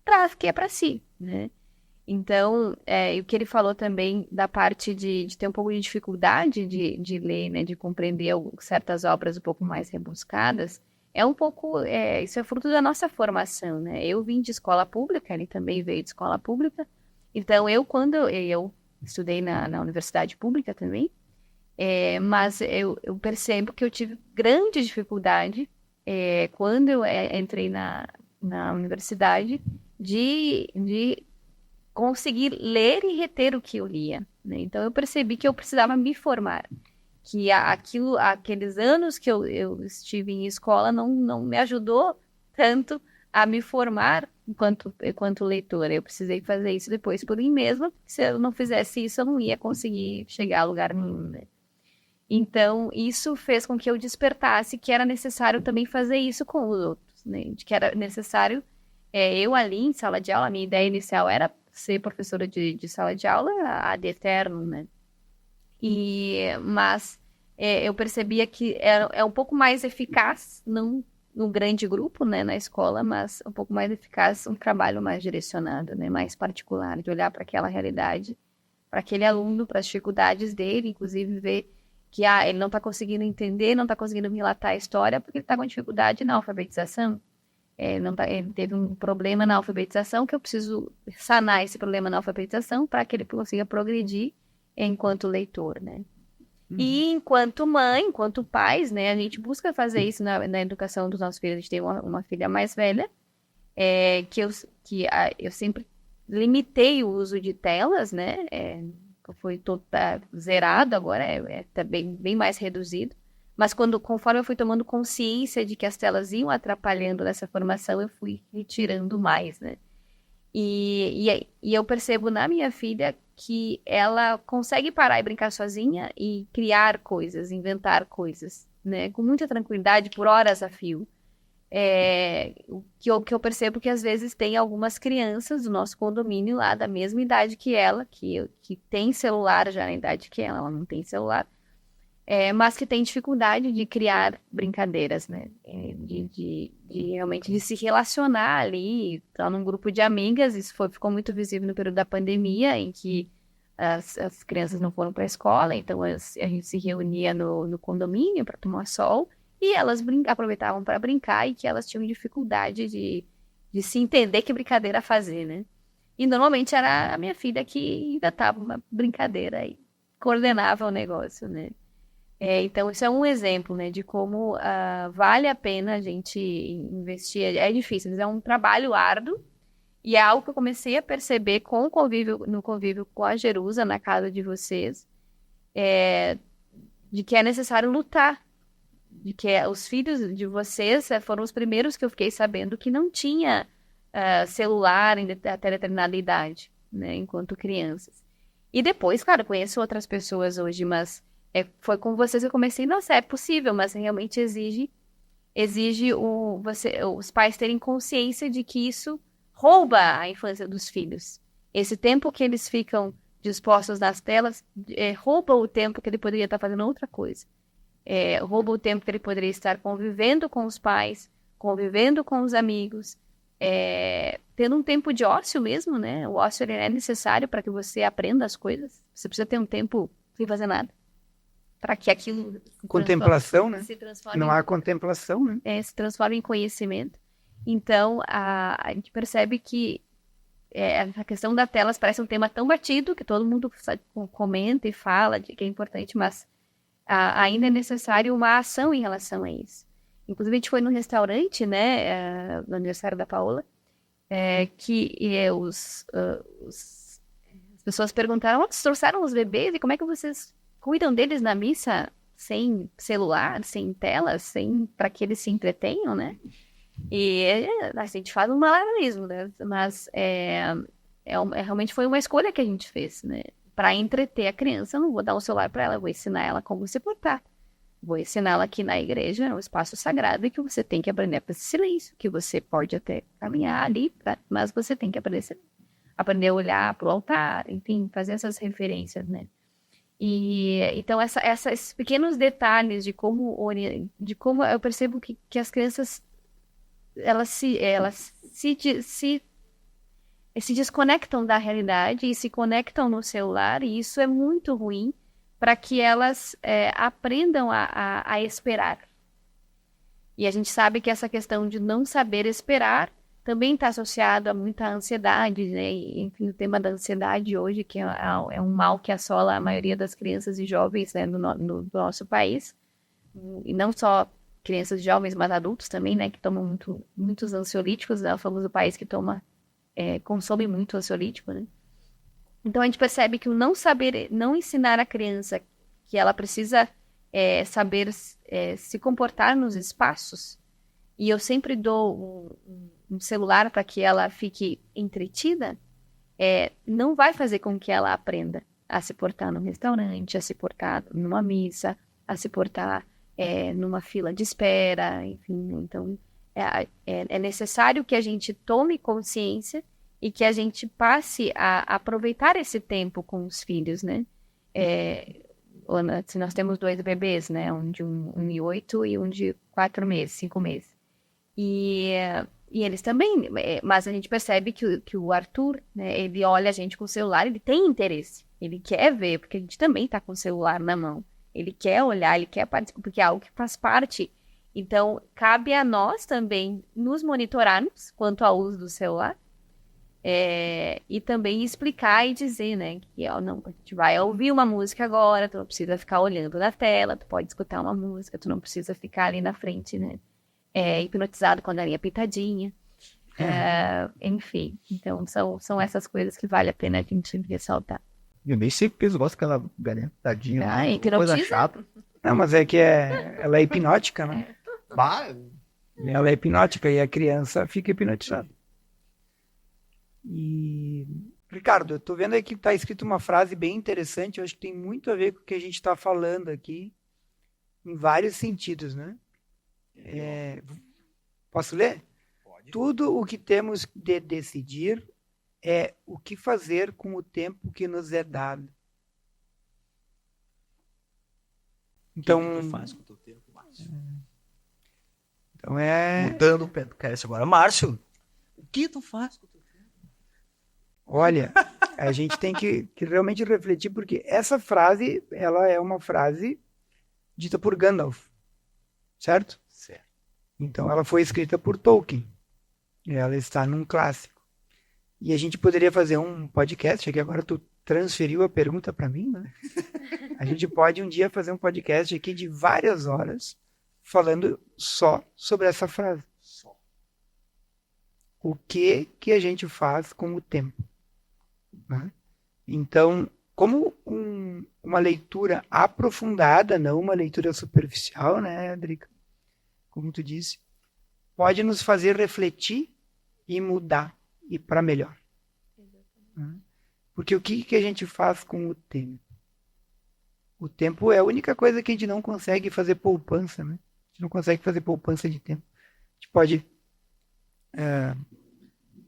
traz, que é para si, né? Então, o que ele falou também da parte de ter um pouco de dificuldade de ler, né? De compreender certas obras um pouco mais rebuscadas, é um pouco, isso é fruto da nossa formação, né? Eu vim de escola pública, ele também veio de escola pública. Então, quando eu estudei na universidade pública também, mas eu percebo que eu tive grande dificuldade quando eu entrei na universidade de conseguir ler e reter o que eu lia, né? Então, eu percebi que eu precisava me formar, que aqueles anos que eu estive em escola não me ajudou tanto a me formar enquanto leitora. Eu precisei fazer isso depois por mim mesma, porque se eu não fizesse isso, eu não ia conseguir chegar a lugar nenhum, né? Então, isso fez com que eu despertasse que era necessário também fazer isso com os outros, né? De que era necessário, eu ali em sala de aula, a minha ideia inicial era ser professora de sala de aula ad eterno, né? Mas eu percebia que é um pouco mais eficaz, não num grande grupo, né, na escola, mas um pouco mais eficaz, um trabalho mais direcionado, né, mais particular, de olhar para aquela realidade, para aquele aluno, para as dificuldades dele, inclusive ver que ele não está conseguindo entender, não está conseguindo relatar a história porque ele está com dificuldade na alfabetização. Ele teve um problema na alfabetização que eu preciso sanar esse problema na alfabetização para que ele consiga progredir enquanto leitor, né? E enquanto mãe, enquanto pais, né, a gente busca fazer isso na educação dos nossos filhos. A gente tem uma filha mais velha, que eu sempre limitei o uso de telas, né? Foi zerado agora, tá bem mais reduzido. Mas conforme eu fui tomando consciência de que as telas iam atrapalhando nessa formação, eu fui retirando mais, né? E eu percebo na minha filha que ela consegue parar e brincar sozinha e criar coisas, inventar coisas, né? Com muita tranquilidade, por horas a fio. O que eu percebo que às vezes tem algumas crianças do nosso condomínio lá da mesma idade que ela, que tem celular já na idade que ela não tem celular, mas que tem dificuldade de criar brincadeiras, né? De realmente de se relacionar ali, tá num grupo de amigas. Isso ficou muito visível no período da pandemia, em que as crianças não foram para a escola, então a gente se reunia no condomínio para tomar sol, e elas aproveitavam para brincar, e que elas tinham dificuldade de se entender que brincadeira fazer, né? E normalmente era a minha filha que inventava uma brincadeira e coordenava o negócio, né? Então, isso é um exemplo, né, de como vale a pena a gente investir. É difícil, mas é um trabalho árduo, e é algo que eu comecei a perceber no convívio com a Jerusa, na casa de vocês, de que é necessário lutar, de que os filhos de vocês foram os primeiros que eu fiquei sabendo que não tinha celular até determinada idade, né, enquanto crianças. E depois, claro, conheço outras pessoas hoje, mas foi com vocês que eu comecei, nossa, é possível, mas realmente exige os pais terem consciência de que isso rouba a infância dos filhos. Esse tempo que eles ficam dispostos nas telas rouba o tempo que ele poderia estar fazendo outra coisa. Rouba o tempo que ele poderia estar convivendo com os pais, convivendo com os amigos, tendo um tempo de ócio mesmo, né? O ócio ele é necessário para que você aprenda as coisas. Você precisa ter um tempo sem fazer nada. Para que aquilo... Contemplação, né? Se transforme Não há contemplação, né? Se transforma em conhecimento. Então, a gente percebe que a questão das telas parece um tema tão batido que todo mundo comenta e fala de que é importante, mas ainda é necessário uma ação em relação a isso. Inclusive, a gente foi num restaurante, né, no aniversário da Paola, que as pessoas perguntaram: vocês trouxeram os bebês e como é que vocês cuidam deles na missa sem celular, sem telas, para que eles se entretenham, né? E a gente faz um malabarismo, né? Mas realmente foi uma escolha que a gente fez, né? Para entreter a criança, eu não vou dar o celular para ela, eu vou ensinar ela como se portar. Vou ensinar ela que na igreja é um espaço sagrado e que você tem que aprender a fazer silêncio, que você pode até caminhar ali, mas você tem que aprender a olhar para o altar, enfim, fazer essas referências, né? E então esses pequenos detalhes de como eu percebo que as crianças elas se desconectam da realidade e se conectam no celular, e isso é muito ruim para que elas aprendam a esperar. E a gente sabe que essa questão de não saber esperar também está associado a muita ansiedade, né? E, enfim, o tema da ansiedade hoje, que é um mal que assola a maioria das crianças e jovens, né, do nosso país, e não só crianças e jovens, mas adultos também, né, que tomam muitos ansiolíticos, né? Somos o país que consome muito ansiolítico, né? Então a gente percebe que o não ensinar a criança que ela precisa saber se comportar nos espaços, e eu sempre dou um celular para que ela fique entretida, não vai fazer com que ela aprenda a se portar num restaurante, a se portar numa missa, a se portar numa fila de espera, enfim. Então é necessário que a gente tome consciência e que a gente passe a aproveitar esse tempo com os filhos, né? Se nós temos 2 bebês, né? Um de 1 e 8 e um de 4 meses, 5 meses. E eles também, mas a gente percebe que o Arthur, né, ele olha a gente com o celular, ele tem interesse, ele quer ver, porque a gente também está com o celular na mão. Ele quer olhar, ele quer participar, porque é algo que faz parte. Então, cabe a nós também nos monitorarmos quanto ao uso do celular, e também explicar e dizer, né, que não, a gente vai ouvir uma música agora, tu não precisa ficar olhando na tela, tu pode escutar uma música, tu não precisa ficar ali na frente, né, hipnotizado com a galinha pintadinha. Enfim, então são essas coisas que vale a pena a gente ressaltar. Eu nem sei porque eles gostam daquela galinha tadinha. Coisa chata. Não, mas ela é hipnótica, né? Ela é hipnótica e a criança fica hipnotizada. E, Ricardo, eu tô vendo aí que tá escrito uma frase bem interessante, eu acho que tem muito a ver com o que a gente está falando aqui, em vários sentidos, né? Posso ler? Pode. Tudo o que temos de decidir é o que fazer com o tempo que nos é dado. Então, o que tu faz com o teu tempo, Márcio? Então Mudando o podcast agora. Márcio, o que tu faz com o teu tempo? Olha, a gente tem que realmente refletir, porque essa frase, ela é uma frase dita por Gandalf, certo? Certo. Então ela foi escrita por Tolkien. Ela está num clássico. E a gente poderia fazer um podcast, aqui agora tu transferiu a pergunta para mim, né? A gente pode um dia fazer um podcast aqui de várias horas falando só sobre essa frase. Só. O que a gente faz com o tempo? Né? Então, como uma leitura aprofundada, não uma leitura superficial, né, Adrica? Como tu disse, pode nos fazer refletir e mudar, e para melhor. Né? Porque o que a gente faz com o tempo? O tempo é a única coisa que a gente não consegue fazer poupança, né? A gente não consegue fazer poupança de tempo. A gente pode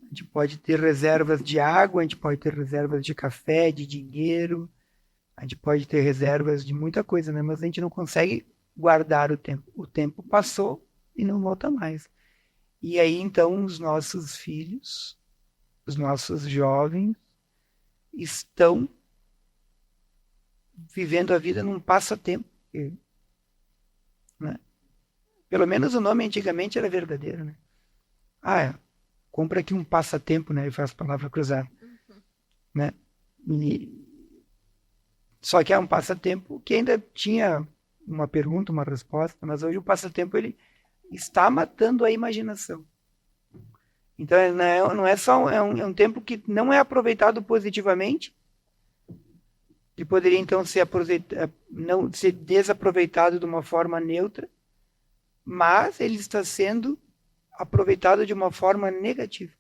A gente pode ter reservas de água, a gente pode ter reservas de café, de dinheiro, a gente pode ter reservas de muita coisa, né? Mas a gente não consegue guardar o tempo. O tempo passou e não volta mais. E aí, então, os nossos filhos, os nossos jovens, estão vivendo a vida num passatempo. Né? Pelo menos o nome antigamente era verdadeiro, né? Compra aqui um passatempo, né? E faz palavra cruzada. Né? Só que é um passatempo que ainda tinha uma pergunta, uma resposta, mas hoje o passatempo ele está matando a imaginação. Então não é só é um tempo que não é aproveitado positivamente, que poderia então não ser desaproveitado de uma forma neutra, mas ele está sendo aproveitado de uma forma negativa.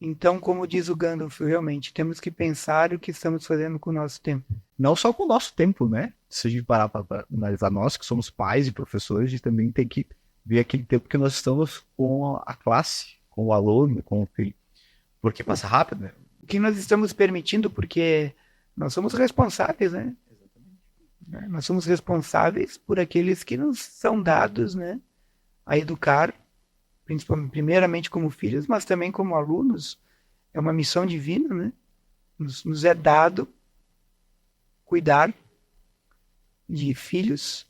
Então, como diz o Gandalf, realmente, temos que pensar o que estamos fazendo com o nosso tempo. Não só com o nosso tempo, né? Se a gente parar para analisar nós, que somos pais e professores, a gente também tem que ver aquele tempo que nós estamos com a classe, com o aluno, com o filho. Porque passa rápido, né? O que nós estamos permitindo, porque nós somos responsáveis, né? Exatamente. Nós somos responsáveis por aqueles que nos são dados, né? A educar, principalmente, primeiramente como filhos, mas também como alunos. É uma missão divina, né? Nos é dado cuidar de filhos,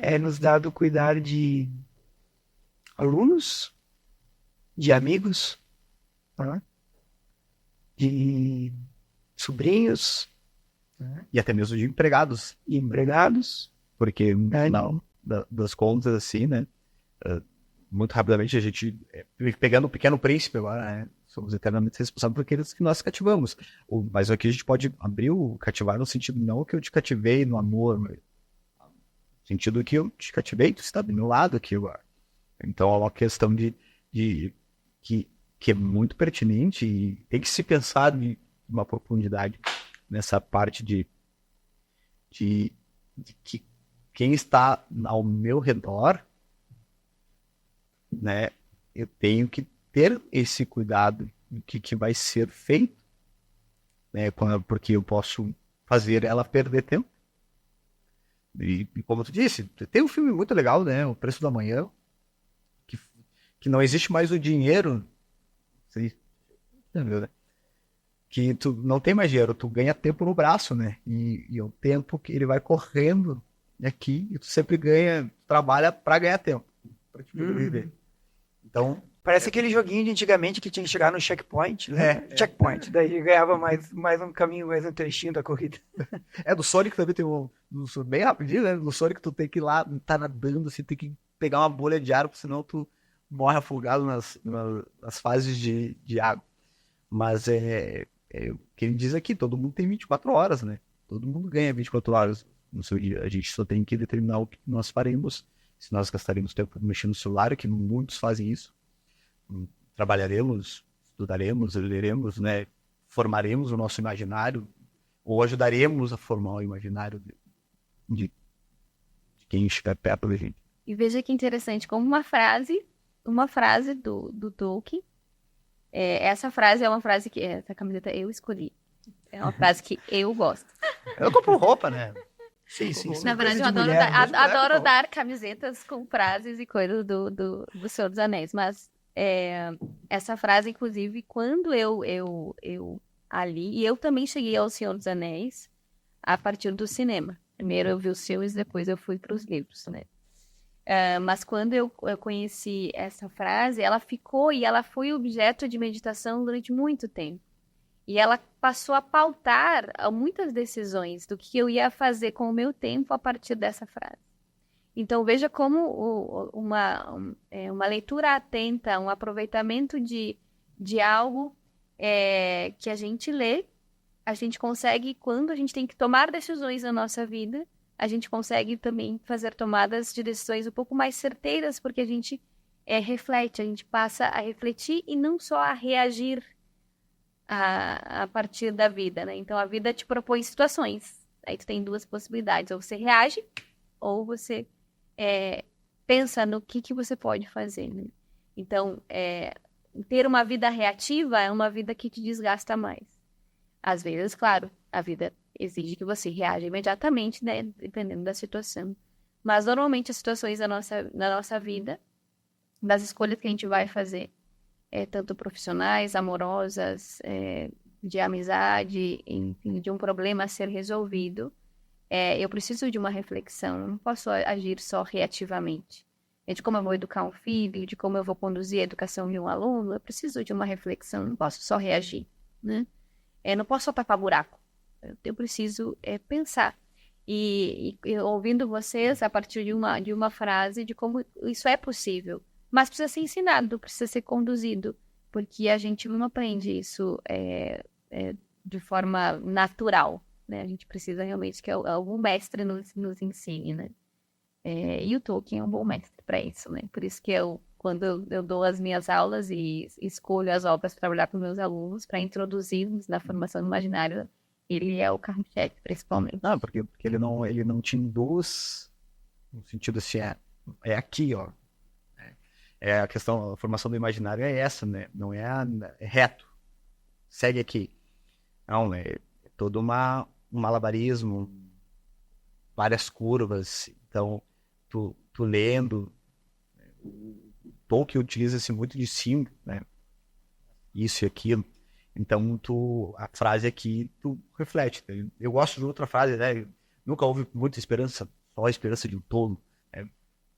é nos dado cuidar de alunos, de amigos, né? De sobrinhos, né? E até mesmo de empregados. E empregados. Porque, não, das contas, assim, né? Muito rapidamente, a gente, pegando o Pequeno Príncipe agora, né? Somos eternamente responsáveis por aqueles que nós cativamos. Mas aqui a gente pode abrir o cativar no sentido não que eu te cativei no amor, mas no sentido que eu te cativei, tu está do meu lado aqui agora. Então é uma questão que é muito pertinente e tem que se pensar de uma profundidade nessa parte de que quem está ao meu redor, né, eu tenho que ter esse cuidado do que vai ser feito, né, porque eu posso fazer ela perder tempo. E como tu disse, tem um filme muito legal, né, O Preço do Amanhã, que não existe mais o dinheiro, que tu não tem mais dinheiro, tu ganha tempo no braço, né, e o tempo que ele vai correndo aqui, e tu sempre trabalha para ganhar tempo, para te viver. Então, parece aquele joguinho de antigamente que tinha que chegar no checkpoint, né? Checkpoint, daí ganhava mais um caminho, mais um trechinho da corrida. Do Sonic também tem bem rapidinho, né? No Sonic tu tem que ir lá, tá nadando, assim, tem que pegar uma bolha de água, senão tu morre afogado nas fases de água. Mas o que ele diz aqui, todo mundo tem 24 horas, né? Todo mundo ganha 24 horas no seu dia. A gente só tem que determinar o que nós faremos. Se nós gastaremos tempo mexendo no celular, que muitos fazem isso, trabalharemos, estudaremos, leremos, né? Formaremos o nosso imaginário, ou ajudaremos a formar o imaginário de quem estiver perto da gente. E veja que interessante, como uma frase do Tolkien, essa frase é uma frase que essa camiseta eu escolhi. É uma frase que eu gosto. Eu compro roupa, né? Sim. Na verdade, eu adoro dar camisetas com frases e coisas do Senhor dos Anéis. Mas essa frase, inclusive, quando eu ali... E eu também cheguei ao Senhor dos Anéis a partir do cinema. Primeiro eu vi os filmes, depois eu fui para os livros, né? Mas quando eu conheci essa frase, ela ficou e ela foi objeto de meditação durante muito tempo. E ela passou a pautar muitas decisões do que eu ia fazer com o meu tempo a partir dessa frase. Então, veja como uma leitura atenta, um aproveitamento de algo que a gente lê, a gente consegue, quando a gente tem que tomar decisões na nossa vida, a gente consegue também fazer tomadas de decisões um pouco mais certeiras, porque a gente reflete, a gente passa a refletir e não só a reagir a partir da vida, né? Então, a vida te propõe situações. Aí tu tem duas possibilidades. Ou você reage, ou você pensa no que você pode fazer, né? Então, ter uma vida reativa é uma vida que te desgasta mais. Às vezes, claro, a vida exige que você reaja imediatamente, né, dependendo da situação. Mas, normalmente, as situações da nossa vida, das escolhas que a gente vai fazer, tanto profissionais, amorosas, de amizade, enfim, de um problema a ser resolvido, eu preciso de uma reflexão, eu não posso agir só reativamente. De como eu vou educar um filho, de como eu vou conduzir a educação de um aluno, eu preciso de uma reflexão, não posso só reagir, né? Não posso só tapar buraco, eu preciso pensar. E ouvindo vocês, a partir de uma frase, de como isso é possível, mas precisa ser ensinado, precisa ser conduzido, porque a gente não aprende isso de forma natural, né? A gente precisa realmente que algum mestre nos ensine, né? E o Tolkien é um bom mestre para isso, né? Por isso que quando eu dou as minhas aulas e escolho as obras para trabalhar com meus alunos, para introduzi-los na formação do imaginário, ele é o carro-chefe, principalmente. Não, porque ele não te induz no sentido assim, é aqui, ó. A questão, a formação do imaginário é essa, né? Não é reto. Segue aqui. Não, é todo um malabarismo, várias curvas. Então, tu lendo, o Tolkien utiliza-se muito de símbolo, né? Isso e aquilo. Então, a frase aqui, tu reflete. Eu gosto de outra frase, né? Nunca houve muita esperança, só a esperança de um tolo. Né?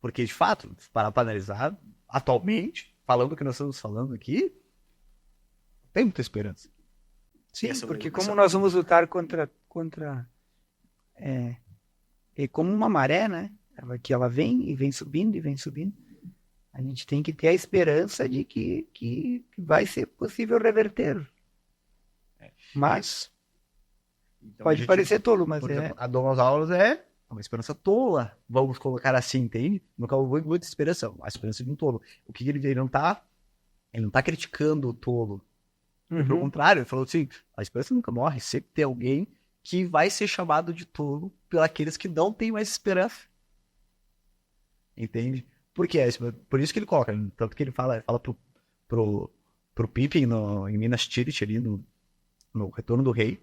Porque, de fato, para analisar, atualmente, falando o que nós estamos falando aqui, tem muita esperança. Sim, porque como nós vamos lutar contra como uma maré, né? Ela vem e vem subindo e vem subindo. A gente tem que ter a esperança de que vai ser possível reverter. Mas então, pode parecer tolo, mas exemplo, a Dom Aulas é uma esperança tola, vamos colocar assim, entende? Nunca houve muita esperança, a esperança de um tolo. O que ele não tá criticando o tolo. Pelo contrário, ele falou assim, a esperança nunca morre, sempre tem alguém que vai ser chamado de tolo por aqueles que não têm mais esperança. Entende? Porque por isso que ele coloca, tanto que ele fala pro Pippin em Minas Tirith ali no Retorno do Rei.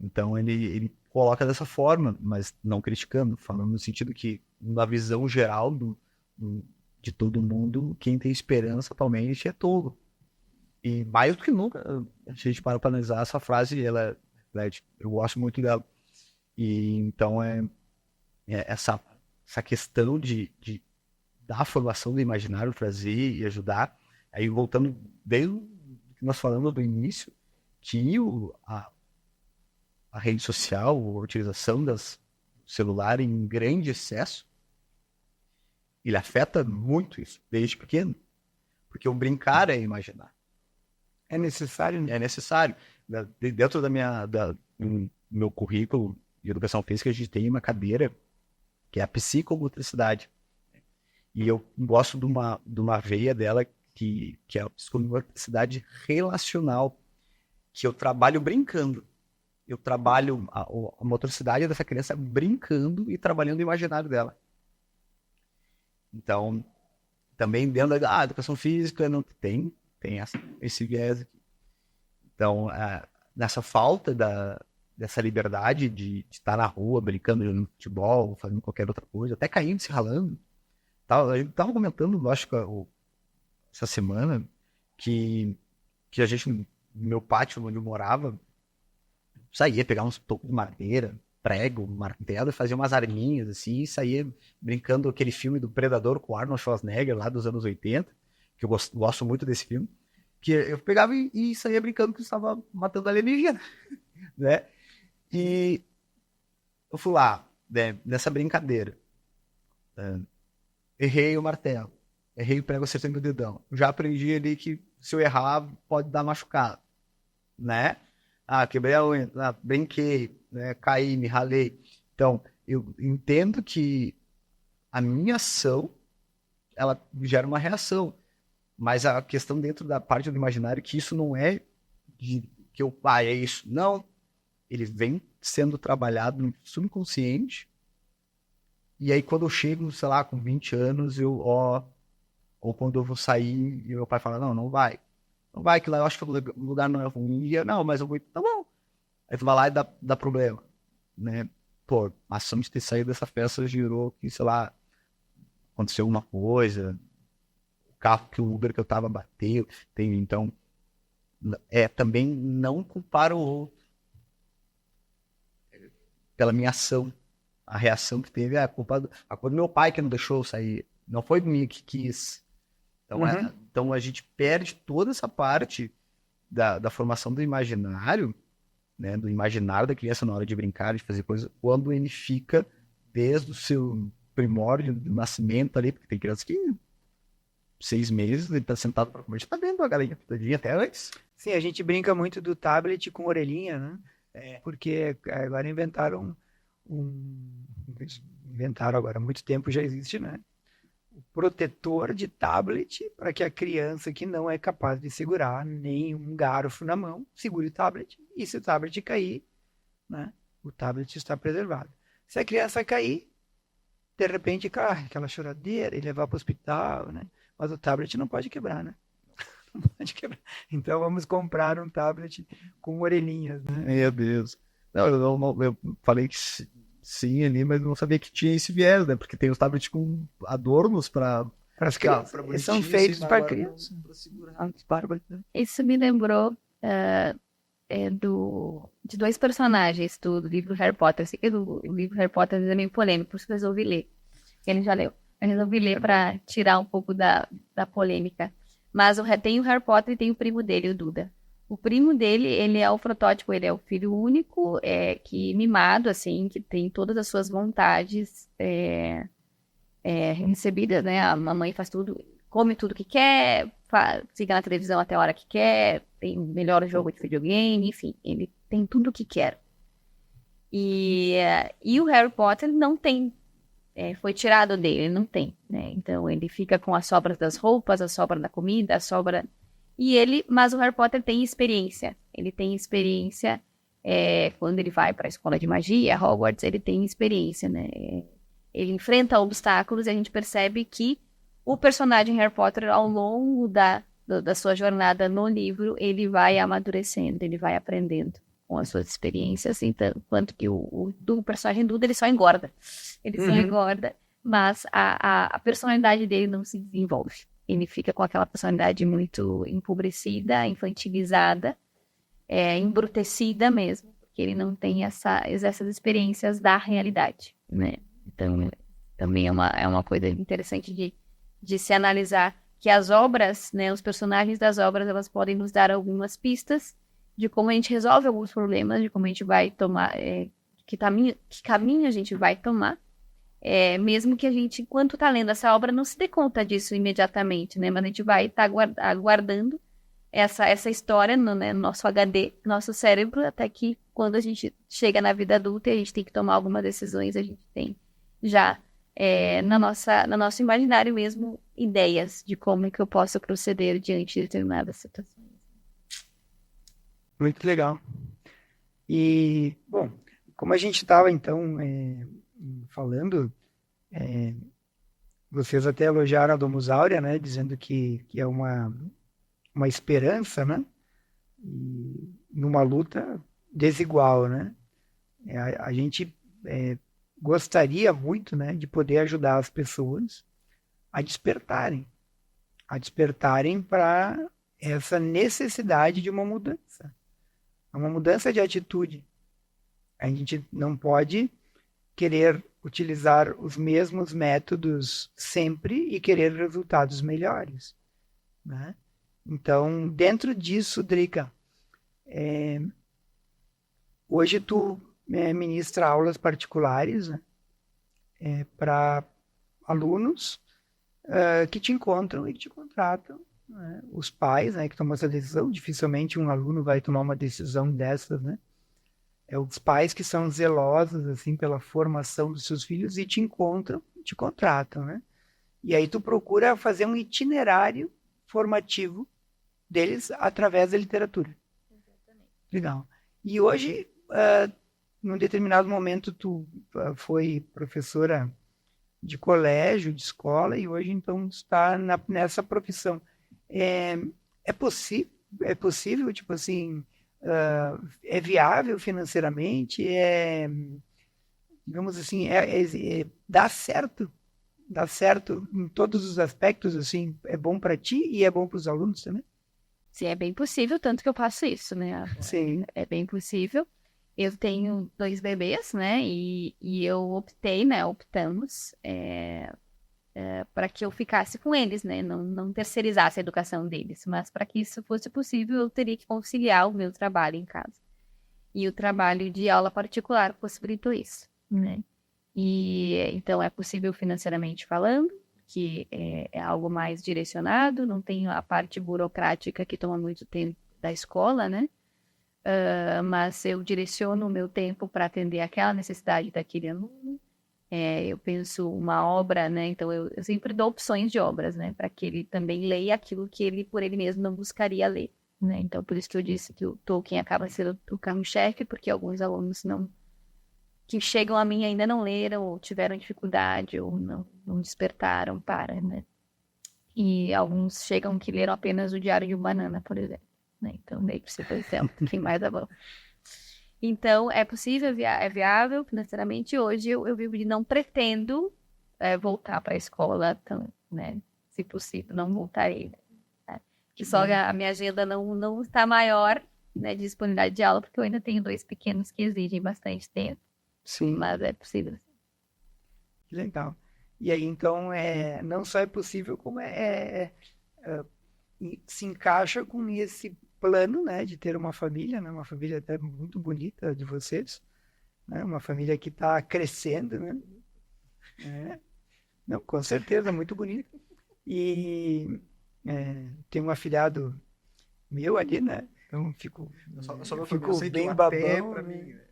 Então ele coloca dessa forma, mas não criticando, falando no sentido que na visão geral de todo mundo, quem tem esperança atualmente é tolo. E mais do que nunca, a gente para analisar essa frase, eu gosto muito dela. E então essa questão da formação do imaginário, trazer e ajudar, aí voltando desde o que nós falamos do início, que a rede social, a utilização do celular em grande excesso, ele afeta muito isso, desde pequeno. Porque o brincar é imaginar. É necessário, né? É necessário. Dentro do meu currículo de educação física, a gente tem uma cadeira que é a psicomotricidade. E eu gosto de uma veia dela que é a psicomotricidade relacional, que eu trabalho brincando. Eu trabalho a motricidade dessa criança brincando e trabalhando o imaginário dela. Então, também dentro da educação física não tem esse viés aqui. Então, nessa falta dessa liberdade de estar na rua, brincando, jogando futebol, fazendo qualquer outra coisa, até caindo, se ralando. Eu estava comentando, lógico, essa semana, que a gente, no meu pátio onde eu morava, saía, pegar uns tocos de madeira, prego, martelo, e fazia umas arminhas, assim, e saía brincando aquele filme do Predador com Arnold Schwarzenegger, lá dos anos 80, que eu gosto muito desse filme, que eu pegava e saía brincando que eu estava matando alienígena, né? E eu fui lá, né, nessa brincadeira, errei o martelo, errei o prego, acertei meu dedão. Já aprendi ali que se eu errar, pode dar machucado, né? Quebrei a unha, brinquei, né? Caí, me ralei. Então, eu entendo que a minha ação, ela gera uma reação. Mas a questão dentro da parte do imaginário, que isso não é que é isso. Não, ele vem sendo trabalhado no subconsciente. E aí, quando eu chego, sei lá, com 20 anos, Ou quando eu vou sair e meu pai fala, não vai. Não vai, que lá eu acho que o lugar não é ruim. E eu, não, mas eu vou, tá bom. Aí tu vai lá e dá problema, né? Pô, a ação de ter saído dessa festa gerou que, sei lá, aconteceu alguma coisa, o carro que o Uber que eu tava bateu, entende? Então, também não culpar o outro pela minha ação. A reação que teve é a culpa do meu pai que não deixou eu sair. Não foi mim que quis. Então, então a gente perde toda essa parte da formação do imaginário, né? Do imaginário da criança na hora de brincar, de fazer coisas, quando ele fica desde o seu primórdio, do nascimento ali, porque tem crianças que 6 meses, ele tá sentado para comer, já tá vendo a galinha pintadinha até antes. Sim, a gente brinca muito do tablet com orelhinha, né? Porque agora inventaram agora, há muito tempo já existe, né? O protetor de tablet para que a criança que não é capaz de segurar nenhum garfo na mão, segure o tablet e se o tablet cair, né? O tablet está preservado. Se a criança cair, de repente, aquela choradeira e levar para o hospital, né? Mas o tablet não pode quebrar, né? Não pode quebrar. Então vamos comprar um tablet com orelhinhas, né? Meu Deus. Não, eu falei que sim ali, mas não sabia que tinha esse viés, né? Porque tem os tablets com adornos para as crianças. Eles são feitos para crianças. Isso me lembrou de 2 personagens do livro Harry Potter. Eu sei que o livro Harry Potter é meio polêmico, por isso que eu resolvi ler. Ele já leu. Eu resolvi ler para tirar um pouco da polêmica. Mas tem o Harry Potter e tem o primo dele, o Duda. O primo dele, ele é o protótipo, ele é o filho único, que mimado, assim, que tem todas as suas vontades recebidas, né? A mamãe faz tudo, come tudo que quer, fica na televisão até a hora que quer, tem o melhor jogo de videogame, enfim, ele tem tudo o que quer. E o Harry Potter não tem, foi tirado dele, ele não tem, né? Então ele fica com as sobras das roupas, a sobra da comida, a sobra... Mas o Harry Potter tem experiência. Ele tem experiência quando ele vai para a escola de magia, Hogwarts, ele tem experiência, né? Ele enfrenta obstáculos e a gente percebe que o personagem Harry Potter, ao longo da sua jornada no livro, ele vai amadurecendo, ele vai aprendendo com as suas experiências, então, quanto que o personagem Duda, ele só engorda. Ele só engorda, mas a personalidade dele não se desenvolve. Ele fica com aquela personalidade muito empobrecida, infantilizada, embrutecida mesmo, porque ele não tem essas experiências da realidade, né? Então, também é uma coisa interessante de se analisar que as obras, né, os personagens das obras, elas podem nos dar algumas pistas de como a gente resolve alguns problemas, de como a gente vai tomar, que caminho a gente vai tomar, mesmo que a gente, enquanto está lendo essa obra, não se dê conta disso imediatamente, né? Mas a gente vai estar aguardando essa história no nosso HD, nosso cérebro, até que quando a gente chega na vida adulta e a gente tem que tomar algumas decisões, a gente tem já no nosso imaginário mesmo ideias de como é que eu posso proceder diante de determinadas situações. Muito legal. E, bom, como a gente estava, então, falando, vocês até elogiaram a Domus Aurea, né, dizendo que é uma esperança, né, e numa luta desigual, né. A gente gostaria muito, né, de poder ajudar as pessoas a despertarem para essa necessidade de uma mudança de atitude. A gente não pode querer utilizar os mesmos métodos sempre e querer resultados melhores, né? Então, dentro disso, Drica, hoje tu ministra aulas particulares, né, para alunos que te encontram e que te contratam, né? Os pais, né, que tomam essa decisão, dificilmente um aluno vai tomar uma decisão dessas, né? Os pais que são zelosos assim pela formação dos seus filhos e te encontram, te contratam, né? E aí tu procura fazer um itinerário formativo deles através da literatura. Exatamente. Legal. E hoje, num determinado momento, tu foi professora de colégio, de escola, e hoje, então, está nessa profissão. É possível, tipo assim, é viável financeiramente, digamos assim, dá certo em todos os aspectos, assim, é bom para ti e é bom para os alunos também? Sim, é bem possível, tanto que eu faço isso, né? Sim. É bem possível. Eu tenho 2 bebês, né? E eu optei, né? Optamos para que eu ficasse com eles, né? Não terceirizasse a educação deles. Mas para que isso fosse possível, eu teria que conciliar o meu trabalho em casa. E o trabalho de aula particular possibilitou isso, né? E então é possível financeiramente falando, que é algo mais direcionado, não tem a parte burocrática que toma muito tempo da escola, né? Mas eu direciono o meu tempo para atender aquela necessidade daquele aluno. Eu penso uma obra, né? Então eu sempre dou opções de obras, né? Para que ele também leia aquilo que ele por ele mesmo não buscaria ler, né? Então por isso que eu disse que o Tolkien acaba sendo o carro-chefe, porque alguns alunos não que chegam a mim ainda não leram ou tiveram dificuldade ou não despertaram para, né? E alguns chegam que leram apenas o Diário de uma Banana, por exemplo, né? Então daí precisa ter exemplo, quem mais dá bom. Então, é possível, é viável financeiramente. Hoje eu vivo de não pretendo voltar para a escola, então, né? Se possível, não voltarei. Né? Que só a minha agenda não está maior, né, de disponibilidade de aula, porque eu ainda tenho 2 pequenos que exigem bastante tempo. Sim. Mas é possível. Que legal. E aí, então, não só é possível, como se encaixa com esse plano, né, de ter uma família, né, uma família até muito bonita de vocês, né, uma família que está crescendo, né? Não, com certeza, muito bonita. E tem um afilhado meu ali, né? Então fico bem babão. Pra mim, né?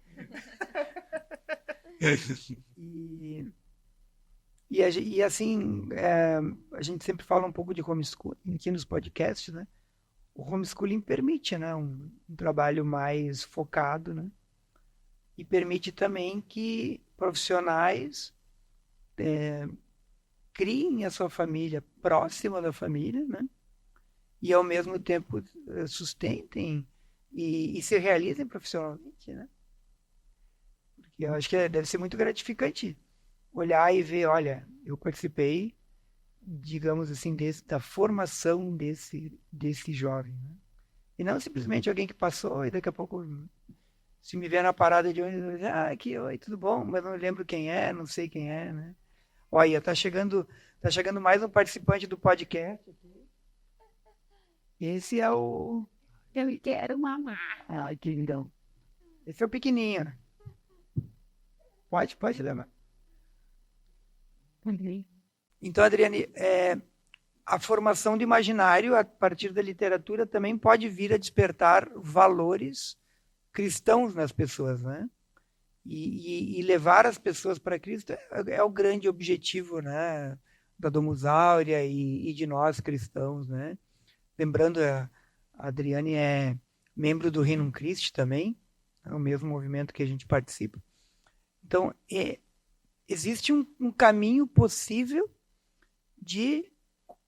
E assim, a gente sempre fala um pouco de homeschooling aqui nos podcasts, né? O homeschooling permite, né, um trabalho mais focado, né? E permite também que profissionais criem a sua família próxima da família, né? E ao mesmo tempo sustentem e se realizem profissionalmente, né? Porque eu acho que deve ser muito gratificante olhar e ver, olha, eu participei, digamos assim, da formação desse jovem, né? E não simplesmente alguém que passou e daqui a pouco, se me vier na parada de ônibus, aqui, oi, tudo bom? Mas não lembro quem é, não sei quem é, né? Olha, tá chegando mais um participante do podcast aqui. Esse é o... Eu quero mamar. Ai, que lindão. Esse é o pequenininho. Pode levar. Então, Adriane, a formação do imaginário a partir da literatura também pode vir a despertar valores cristãos nas pessoas, né? E levar as pessoas para Cristo é o grande objetivo, né, da Domus Aurea e de nós cristãos, né? Lembrando, a Adriane é membro do Regnum Christi também, é o mesmo movimento que a gente participa. Então, existe um caminho possível de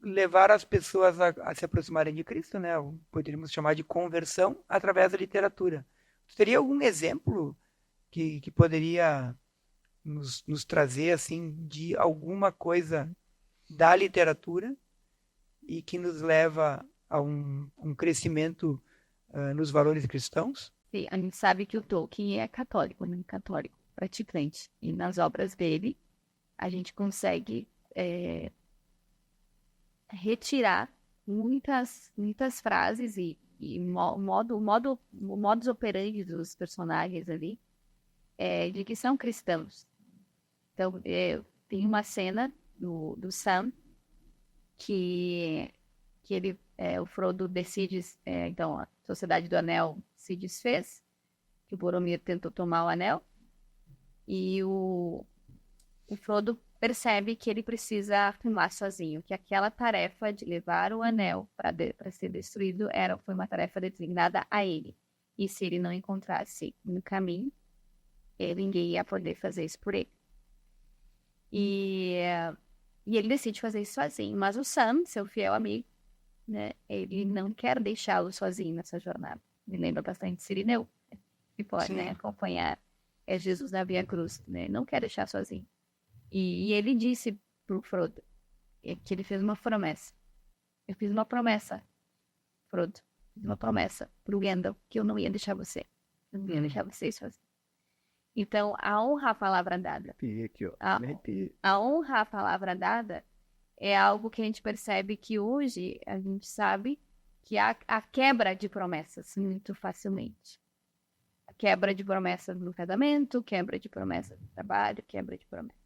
levar as pessoas a se aproximarem de Cristo, né? Poderíamos chamar de conversão através da literatura. Teria algum exemplo que poderia nos trazer assim de alguma coisa da literatura e que nos leva a um crescimento nos valores cristãos? Sim, a gente sabe que o Tolkien é católico, né? Católico, praticante. E nas obras dele, a gente consegue retirar muitas frases e modus operandi dos personagens ali, de que são cristãos. Então, tem uma cena do Sam que ele, o Frodo decide, então a Sociedade do Anel se desfez, que o Boromir tentou tomar o anel, e o Frodo percebe que ele precisa afirmar sozinho, que aquela tarefa de levar o anel para ser destruído foi uma tarefa designada a ele. E se ele não encontrasse no caminho, ninguém ia poder fazer isso por ele. E ele decide fazer isso sozinho. Mas o Sam, seu fiel amigo, né, ele não quer deixá-lo sozinho nessa jornada. Me lembra bastante Cirineu, que pode, né, acompanhar Jesus na Via Cruz, né? Não quer deixar sozinho. E ele disse pro Frodo que ele fez uma promessa. Eu fiz uma promessa, Frodo. Fiz uma promessa pro Gandalf que eu não ia deixar você. Eu não ia deixar vocês sozinhos. Então, a honra à palavra dada. Aqui, ó. A honra à palavra dada é algo que a gente percebe que hoje a gente sabe que há a quebra de promessas muito facilmente. A quebra de promessas no casamento, quebra de promessas no trabalho, quebra de promessas.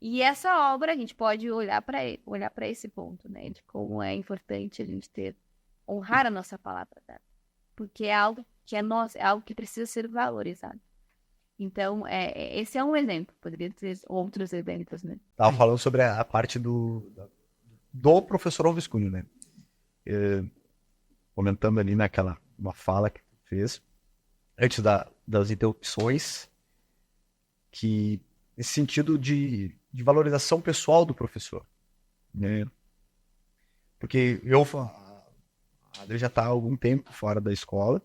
E essa obra a gente pode olhar para esse ponto, né? De como é importante a gente honrar a nossa palavra dada. Porque é algo que é nosso, é algo que precisa ser valorizado. Então, esse é um exemplo. Poderia ter outros exemplos, né? Tava falando sobre a parte do professor Alves Cunha, né? Comentando ali uma fala que tu fez, antes das interrupções, que nesse sentido de valorização pessoal do professor, né? Porque a Adri já está há algum tempo fora da escola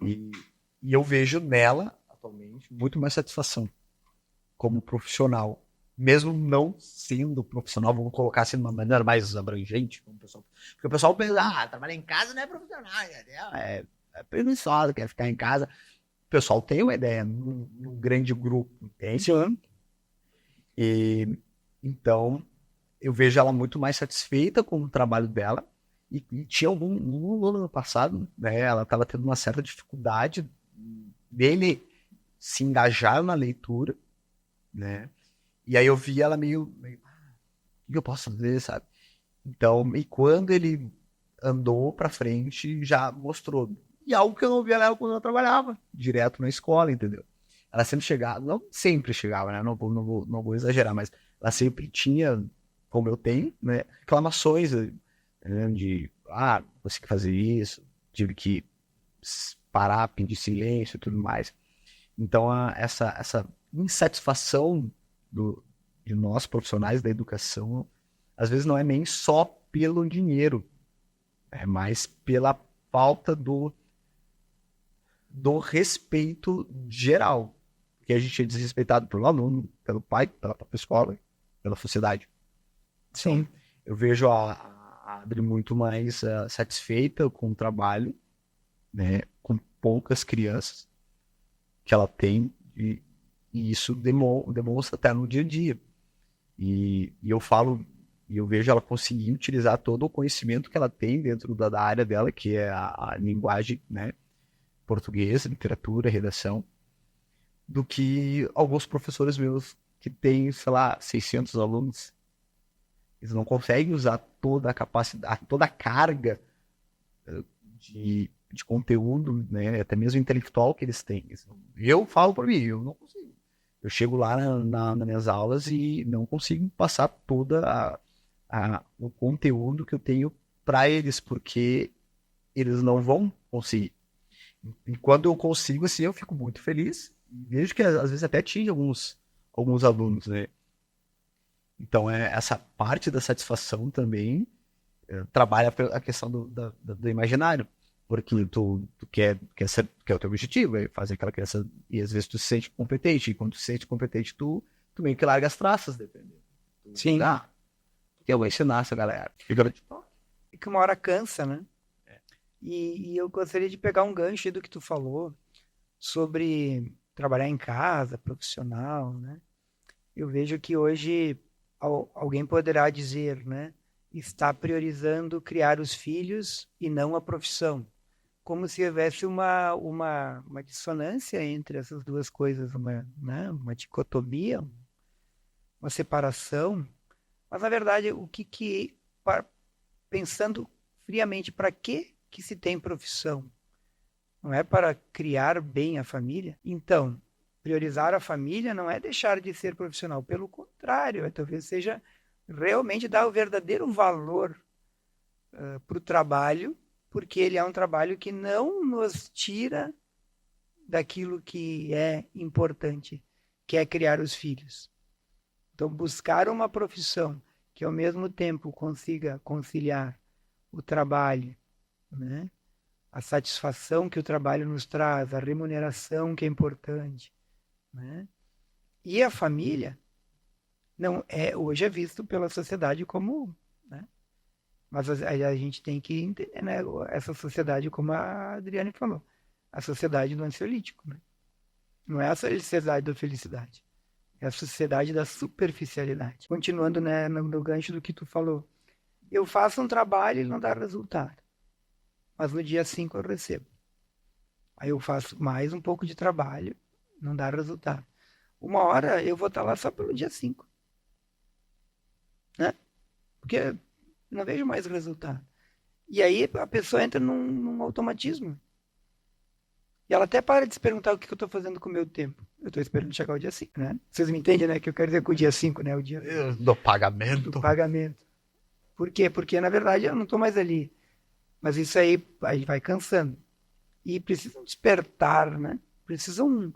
e eu vejo nela, atualmente, muito mais satisfação como profissional, mesmo não sendo profissional, vamos colocar assim de uma maneira mais abrangente, como porque o pessoal pensa, trabalhar em casa não é profissional, é preguiçoso, quer ficar em casa. O pessoal tem uma ideia num grande grupo, entende? Sim. E então eu vejo ela muito mais satisfeita com o trabalho dela. E tinha um ano passado, né, ela estava tendo uma certa dificuldade dele se engajar na leitura, né? E aí eu vi ela meio o que eu posso fazer, sabe? Então, e quando ele andou pra frente, já mostrou. E algo que eu não via ela quando eu trabalhava, direto na escola, entendeu? Ela sempre chegava, não sempre chegava, né? Não vou exagerar, mas ela sempre tinha, como eu tenho, né? Reclamações, né? De, você que fazer isso, tive que parar, pedir silêncio e tudo mais. Então, essa insatisfação de nós, profissionais da educação, às vezes não é nem só pelo dinheiro, é mais pela falta do respeito geral, que a gente é desrespeitado pelo aluno, pelo pai, pela própria escola, pela sociedade. Sim. Então, eu vejo a Adri muito mais satisfeita com o trabalho, né, com poucas crianças que ela tem, e isso demonstra até no dia a dia. E eu vejo ela conseguir utilizar todo o conhecimento que ela tem dentro da área dela, que é a linguagem, né, portuguesa, literatura, redação, do que alguns professores meus que têm, sei lá, 600 alunos. Eles não conseguem usar toda a capacidade, toda a carga de conteúdo, né, até mesmo intelectual que eles têm. Eu falo por mim, eu não consigo. Eu chego lá nas minhas aulas e não consigo passar toda o conteúdo que eu tenho para eles, porque eles não vão conseguir. E quando eu consigo, assim, eu fico muito feliz. Vejo que às vezes até atinge alguns alunos, né? Então, essa parte da satisfação também trabalha a questão do imaginário. Porque tu quer o teu objetivo, é fazer aquela criança, e às vezes tu se sente competente, e quando tu se sente competente, tu meio que larga as traças, dependendo. Sim. Porque eu vou ensinar essa galera. E que uma hora cansa, né? E eu gostaria de pegar um gancho do que tu falou sobre trabalhar em casa, profissional, né? Eu vejo que hoje alguém poderá dizer, né? Está priorizando criar os filhos e não a profissão. Como se houvesse uma dissonância entre essas duas coisas, né? Uma dicotomia, uma separação. Mas, na verdade, pensando friamente, para que se tem profissão? Não é para criar bem a família? Então, priorizar a família não é deixar de ser profissional. Pelo contrário, talvez seja realmente dar o verdadeiro valor para o trabalho, porque ele é um trabalho que não nos tira daquilo que é importante, que é criar os filhos. Então, buscar uma profissão que ao mesmo tempo consiga conciliar o trabalho, né? A satisfação que o trabalho nos traz, a remuneração que é importante, né? E a família não é hoje é visto pela sociedade como, né? Mas a gente tem que entender, né? Essa sociedade, como a Adriane falou, a sociedade do ansiolítico, né? Não é a sociedade da felicidade, é a sociedade da superficialidade. Continuando, né, no gancho do que tu falou, eu faço um trabalho e ele não dá resultado, mas no dia 5 eu recebo. Aí eu faço mais um pouco de trabalho, não dá resultado. Uma hora eu vou estar lá só pelo dia 5, né? Porque não vejo mais resultado. E aí a pessoa entra num automatismo. E ela até para de se perguntar o que eu estou fazendo com o meu tempo. Eu estou esperando chegar o dia 5, né? Vocês me entendem, né? Que eu quero dizer com o dia 5, né? O dia Do pagamento. do pagamento. Por quê? Porque, na verdade, eu não estou mais ali. Mas isso aí vai cansando. E precisa um despertar, né? Precisa um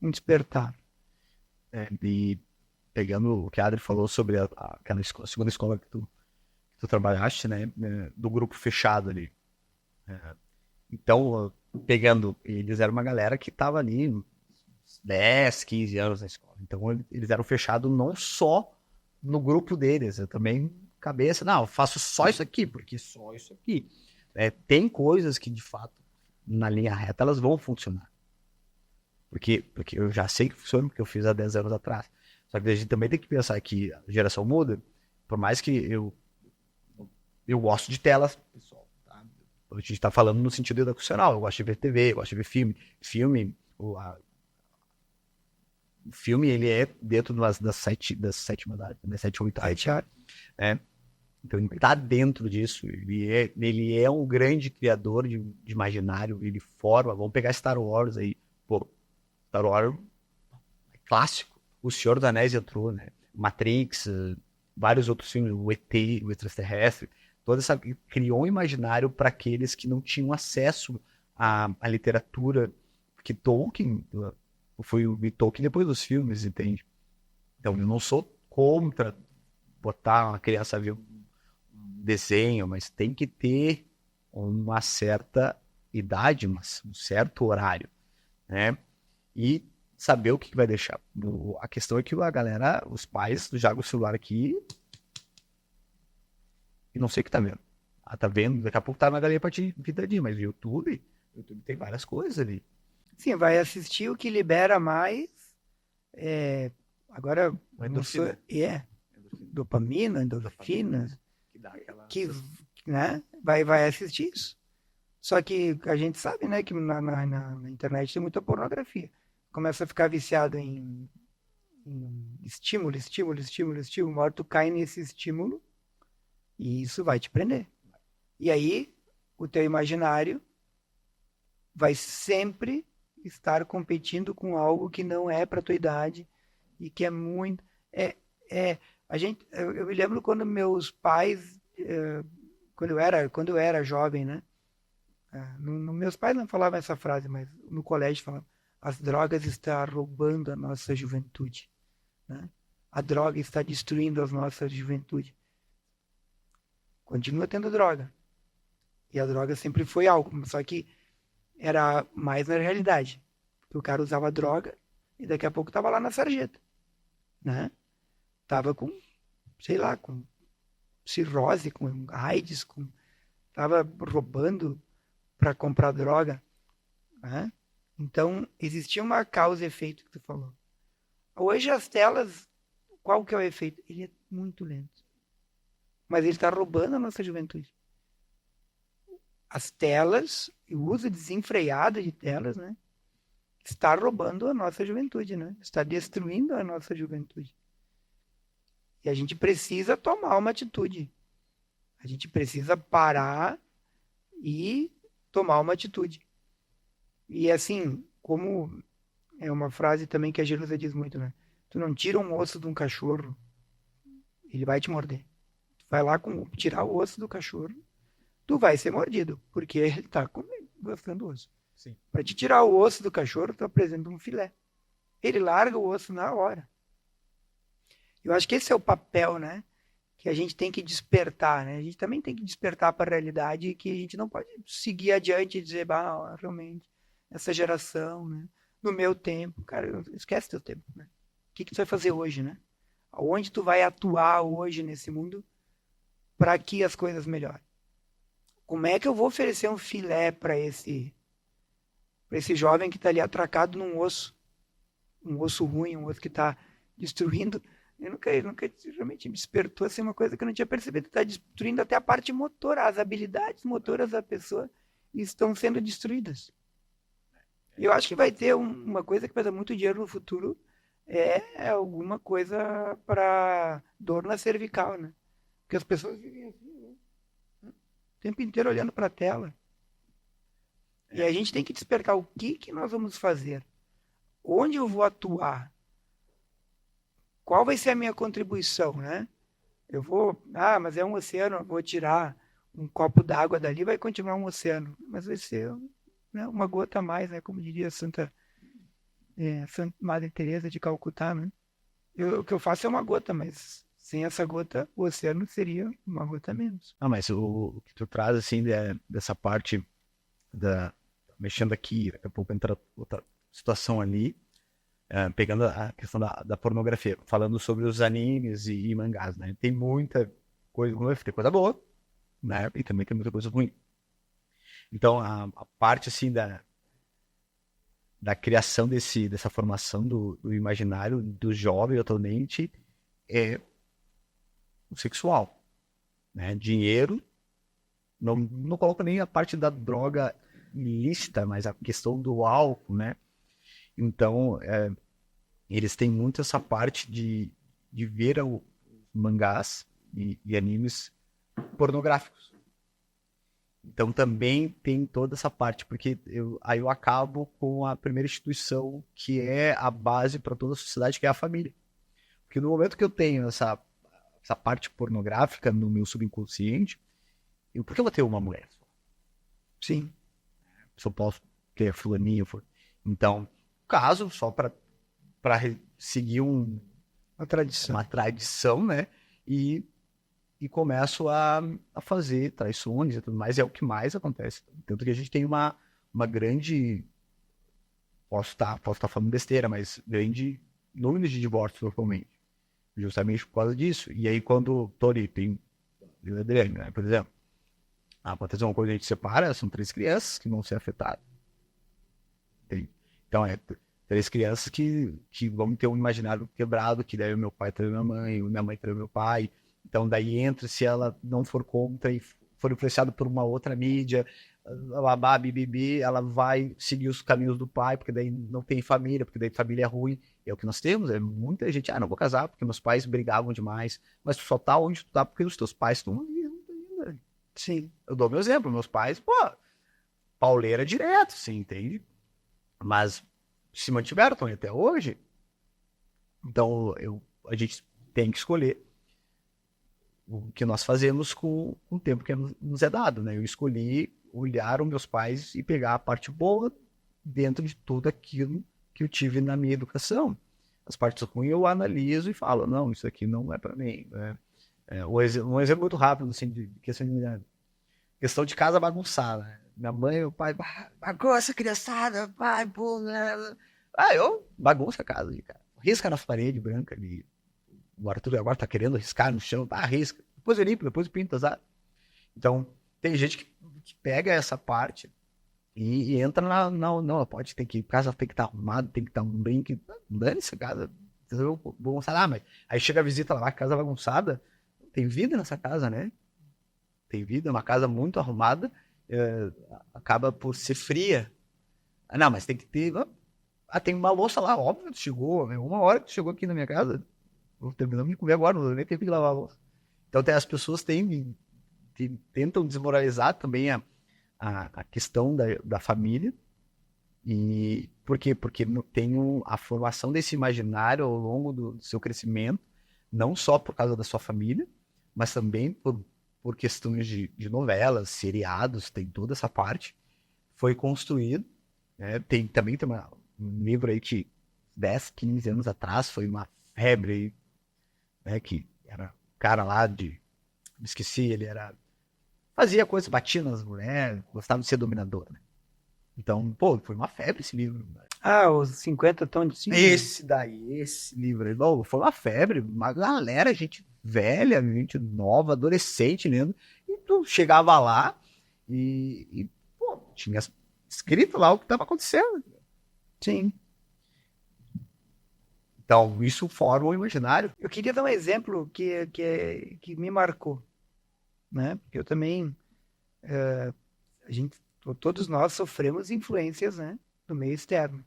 despertar. E pegando o que a Adri falou sobre aquela segunda escola que tu trabalhaste, né? Do grupo fechado ali. Então, pegando, eles eram uma galera que estava ali 10, 15 anos na escola. Então, eles eram fechados não só no grupo deles, eu também cabeça, não, eu faço só isso aqui, porque só isso aqui. Tem coisas que, de fato, na linha reta, elas vão funcionar. Porque eu já sei que funciona, porque eu fiz há 10 anos atrás. Só que a gente também tem que pensar que a geração muda, por mais que eu gosto de telas, pessoal, tá? A gente está falando no sentido educacional, eu gosto de ver TV, eu gosto de ver filme. O filme, ele é dentro das sete modalidades, né? 7 ou 8 áreas, né? Então ele está dentro disso, ele é um grande criador de imaginário, ele forma, vamos pegar Star Wars aí, pô, Star Wars é clássico, O Senhor dos Anéis entrou, né? Matrix, vários outros filmes, o ET, o Extraterrestre, toda essa criou um imaginário para aqueles que não tinham acesso à literatura, porque Tolkien foi o Tolkien depois dos filmes, entende? Então eu não sou contra botar uma criança a ver um desenho, mas tem que ter uma certa idade, um certo horário, né? E saber o que vai deixar. A questão é que a galera, os pais, jogam o celular aqui e não sei o que tá vendo. Tá vendo, daqui a pouco tá na galinha pitadinha, mas o YouTube tem várias coisas ali. Sim, vai assistir o que libera mais. Agora, Endorfina. Dopamina, endorfina, Que dá aquela... né, vai assistir isso. Só que a gente sabe, né, que na internet tem muita pornografia. Começa a ficar viciado em estímulo. Uma hora tu cai nesse estímulo e isso vai te prender. E aí, o teu imaginário vai sempre estar competindo com algo que não é para tua idade e que é muito... Eu me lembro quando meus pais, quando eu era jovem, né? Meus pais não falavam essa frase, mas no colégio falavam: as drogas estão roubando a nossa juventude, né? A droga está destruindo a nossa juventude. Continua tendo droga. E a droga sempre foi álcool, só que era mais na realidade. Porque o cara usava droga e daqui a pouco estava lá na sarjeta, né? Tava com, sei lá, com cirrose, com AIDS, tava roubando para comprar droga, né? Então, existia uma causa e efeito que tu falou. Hoje as telas, qual que é o efeito? Ele é muito lento. Mas ele está roubando a nossa juventude. As telas, o uso desenfreado de telas, né? Está roubando a nossa juventude, né? Está destruindo a nossa juventude. E a gente precisa tomar uma atitude. A gente precisa parar e tomar uma atitude. E assim, como é uma frase também que a Jerusa diz muito, né? Tu não tira um osso de um cachorro, ele vai te morder. Tu vai lá tirar o osso do cachorro, tu vai ser mordido, porque ele tá gostando do osso. Para te tirar o osso do cachorro, tu apresenta um filé. Ele larga o osso na hora. Eu acho que esse é o papel, né? Que a gente tem que despertar, né? A gente também tem que despertar para a realidade que a gente não pode seguir adiante e dizer, bah, realmente, essa geração, né? No meu tempo, cara, esquece teu tempo, né? O que tu vai fazer hoje, né? Aonde tu vai atuar hoje nesse mundo para que as coisas melhorem? Como é que eu vou oferecer um filé para esse jovem que está ali atracado num osso, um osso ruim, um osso que está destruindo? Eu nunca realmente me despertou assim uma coisa que eu não tinha percebido. Está destruindo até a parte motora, as habilidades motoras da pessoa estão sendo destruídas. Eu acho que vai ter uma coisa que vai dar muito dinheiro no futuro, é alguma coisa para dor na cervical, né? Porque as pessoas vivem assim, né? O tempo inteiro olhando para a tela. E a gente tem que despertar o que nós vamos fazer, onde eu vou atuar, qual vai ser a minha contribuição, né? Eu vou, mas é um oceano, eu vou tirar um copo d'água dali, vai continuar um oceano, mas vai ser, né, uma gota a mais, né? Como diria Santa Madre Teresa de Calcutá, né? O que eu faço é uma gota, mas sem essa gota, o oceano seria uma gota a menos. Mas o que tu traz, assim, dessa parte mexendo aqui, daqui a pouco entra outra situação ali, pegando a questão da pornografia, falando sobre os animes e mangás, né? Tem muita coisa, tem coisa boa, né? E também tem muita coisa ruim. Então, a parte, assim, da criação dessa formação do imaginário do jovem atualmente é o sexual, né? Dinheiro, não coloco nem a parte da droga ilícita, mas a questão do álcool, né? Então, eles têm muito essa parte de ver mangás e animes pornográficos. Então, também tem toda essa parte, porque aí eu acabo com a primeira instituição que é a base para toda a sociedade, que é a família. Porque no momento que eu tenho essa parte pornográfica no meu subconsciente, por que eu vou ter uma mulher? Sim. Se eu posso ter fulaninho. Então, caso, só para seguir uma tradição, né? E começo a fazer traições e tudo mais, é o que mais acontece. Tanto que a gente tem uma grande, posso estar falando besteira, mas grande número de divórcios atualmente, justamente por causa disso. E aí quando Tori tem o Adriano, né, por exemplo, acontece uma coisa, a gente separa, são 3 crianças que vão ser afetadas. Então, 3 crianças que vão ter um imaginário quebrado, que daí o meu pai traiu minha mãe traiu meu pai. Então, daí entra, se ela não for contra e for influenciada por uma outra mídia, babá, bibibi, ela vai seguir os caminhos do pai, porque daí não tem família, porque daí família é ruim. É o que nós temos, muita gente, não vou casar porque meus pais brigavam demais, mas tu só tá onde tu tá porque os teus pais estão ali. Sim, eu dou meu exemplo, meus pais, pauleira direto, você entende? Mas se mantiveram, estão até hoje. Então, a gente tem que escolher o que nós fazemos com o tempo que nos é dado, né? Eu escolhi olhar os meus pais e pegar a parte boa dentro de tudo aquilo que eu tive na minha educação. As partes ruins eu analiso e falo, não, isso aqui não é para mim. Né? Um exemplo muito rápido, assim, de questão de casa bagunçada. Né? Minha mãe e meu pai, bagunça, criançada, pai, pô, né? Eu bagunço a casa ali, cara. Risca nas paredes branca ali. O Arthur agora tá querendo riscar no chão, risca. Depois eu limpo, depois eu pinto, sabe? Então, tem gente que pega essa parte e entra não, casa tem que estar arrumada, tem que estar um brinque. Dane-se a casa. Eu vou mostrar, mas aí chega a visita lá, casa bagunçada. Tem vida nessa casa, né? Tem vida, é uma casa muito arrumada, acaba por ser fria. Não, mas tem que ter. Tem uma louça lá, óbvio, chegou, uma hora que tu chegou aqui na minha casa. Vou terminando de comer agora, não nem tenho que lavar a louça. Então, as pessoas tentam desmoralizar também a questão da família. E por quê? Porque tem a formação desse imaginário ao longo do seu crescimento, não só por causa da sua família, mas também por questões de novelas, seriados, tem toda essa parte. Foi construído. Né? Também tem um livro aí que 10, 15 anos atrás foi uma febre aí, né, que era o cara lá de... Me esqueci, ele era... Fazia coisa, batia nas mulheres, gostava de ser dominador, né? Então, pô, foi uma febre esse livro. Né? Ah, os 50 tons de cinza? Esse livro aí, bom, foi uma febre, uma galera, gente velha, gente nova, adolescente lendo, e tu chegava lá pô, tinha escrito lá o que estava acontecendo. Sim. Então, isso forma o imaginário. Eu queria dar um exemplo que me marcou, né? Porque eu também, todos nós sofremos influências, né, do meio externo.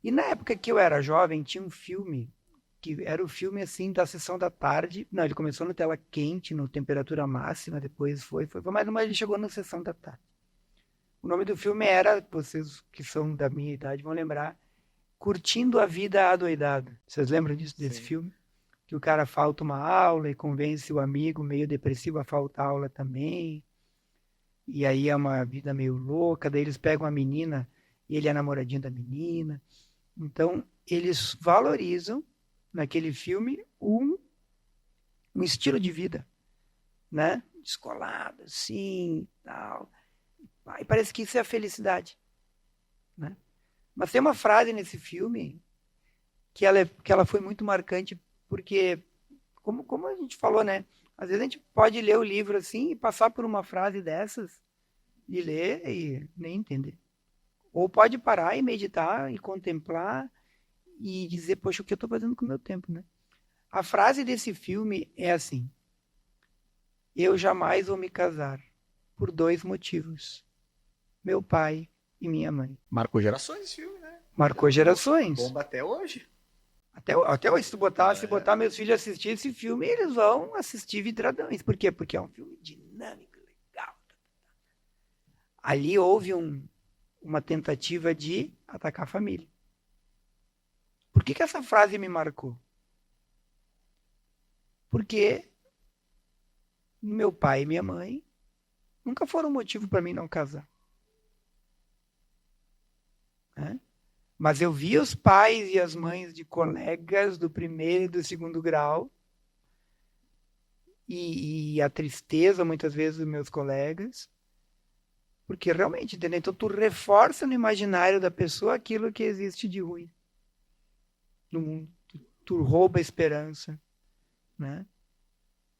E na época que eu era jovem, tinha um filme que era o filme assim da sessão da tarde. Não, ele começou no tela quente, no temperatura máxima, depois foi, mas ele chegou na sessão da tarde. O nome do filme era, vocês que são da minha idade vão lembrar, Curtindo a Vida Adoidado. Vocês lembram desse filme? Que o cara falta uma aula e convence o amigo meio depressivo a faltar aula também. E aí é uma vida meio louca, daí eles pegam a menina e ele é namoradinho da menina. Então, eles valorizam naquele filme um estilo de vida, né? Descolado, assim, tal. E parece que isso é a felicidade, né? Mas tem uma frase nesse filme que ela foi muito marcante, porque, como a gente falou, né? Às vezes a gente pode ler o livro assim e passar por uma frase dessas, e ler e nem entender. Ou pode parar e meditar e contemplar e dizer, poxa, o que eu estou fazendo com o meu tempo, né? A frase desse filme é assim: eu jamais vou me casar por 2 motivos. Meu pai e minha mãe. Marcou gerações esse filme, né? Marcou gerações. Bomba até hoje. Até hoje, se botar meus filhos assistir esse filme, eles vão assistir vidradões. Por quê? Porque é um filme dinâmico, legal. Ali houve uma tentativa de atacar a família. Por que essa frase me marcou? Porque meu pai e minha mãe nunca foram motivo para mim não casar. Né? Mas eu vi os pais e as mães de colegas do primeiro e do segundo grau e a tristeza, muitas vezes, dos meus colegas, porque realmente, entendeu? Então, tu reforça no imaginário da pessoa aquilo que existe de ruim no mundo. Tu rouba a esperança, né?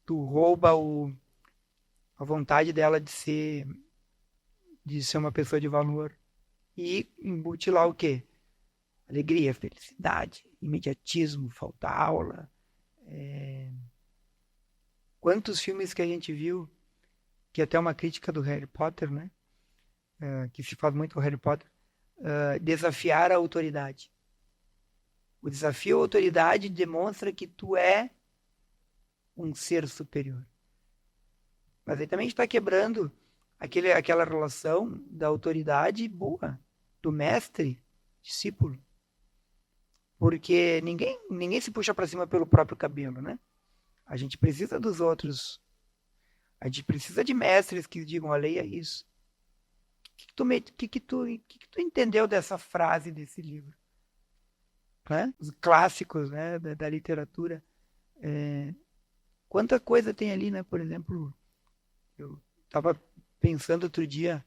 Tu rouba a vontade dela de ser uma pessoa de valor e embute lá o quê? Alegria, felicidade, imediatismo, falta aula. Quantos filmes que a gente viu, que até uma crítica do Harry Potter, né? Que se faz muito com o Harry Potter, desafiar a autoridade. O desafio à autoridade demonstra que tu é um ser superior. Mas aí também está quebrando aquela relação da autoridade boa, do mestre, discípulo. Porque ninguém se puxa para cima pelo próprio cabelo, né? A gente precisa dos outros. A gente precisa de mestres que digam, a lei é isso. O que tu entendeu dessa frase desse livro? Né? Os clássicos, né, da literatura. Quanta coisa tem ali, né? Por exemplo, eu estava pensando outro dia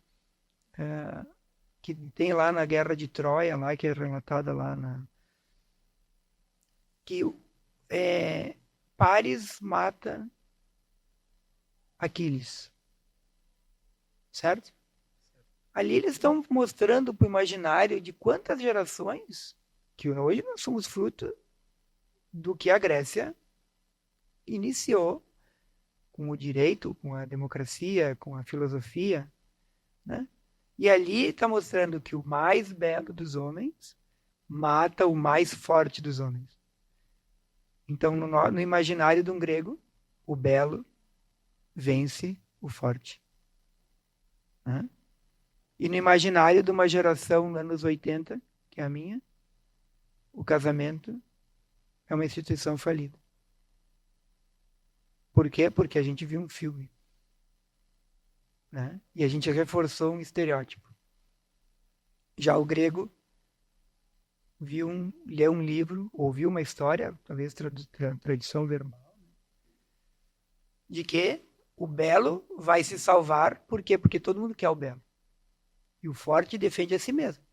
que tem lá na Guerra de Troia, lá, que é relatada lá que Paris mata Aquiles. Certo? Ali eles estão mostrando para o imaginário de quantas gerações que hoje nós somos fruto do que a Grécia iniciou com o direito, com a democracia, com a filosofia, né? E ali está mostrando que o mais belo dos homens mata o mais forte dos homens. Então, no imaginário de um grego, o belo vence o forte. Né? E no imaginário de uma geração anos 80, que é a minha, o casamento é uma instituição falida. Por quê? Porque a gente viu um filme. Né? E a gente reforçou um estereótipo. Já o grego leu um livro, ouviu uma história, talvez tradição verbal, de que o belo vai se salvar. Por quê? Porque todo mundo quer o belo. E o forte defende a si mesmo.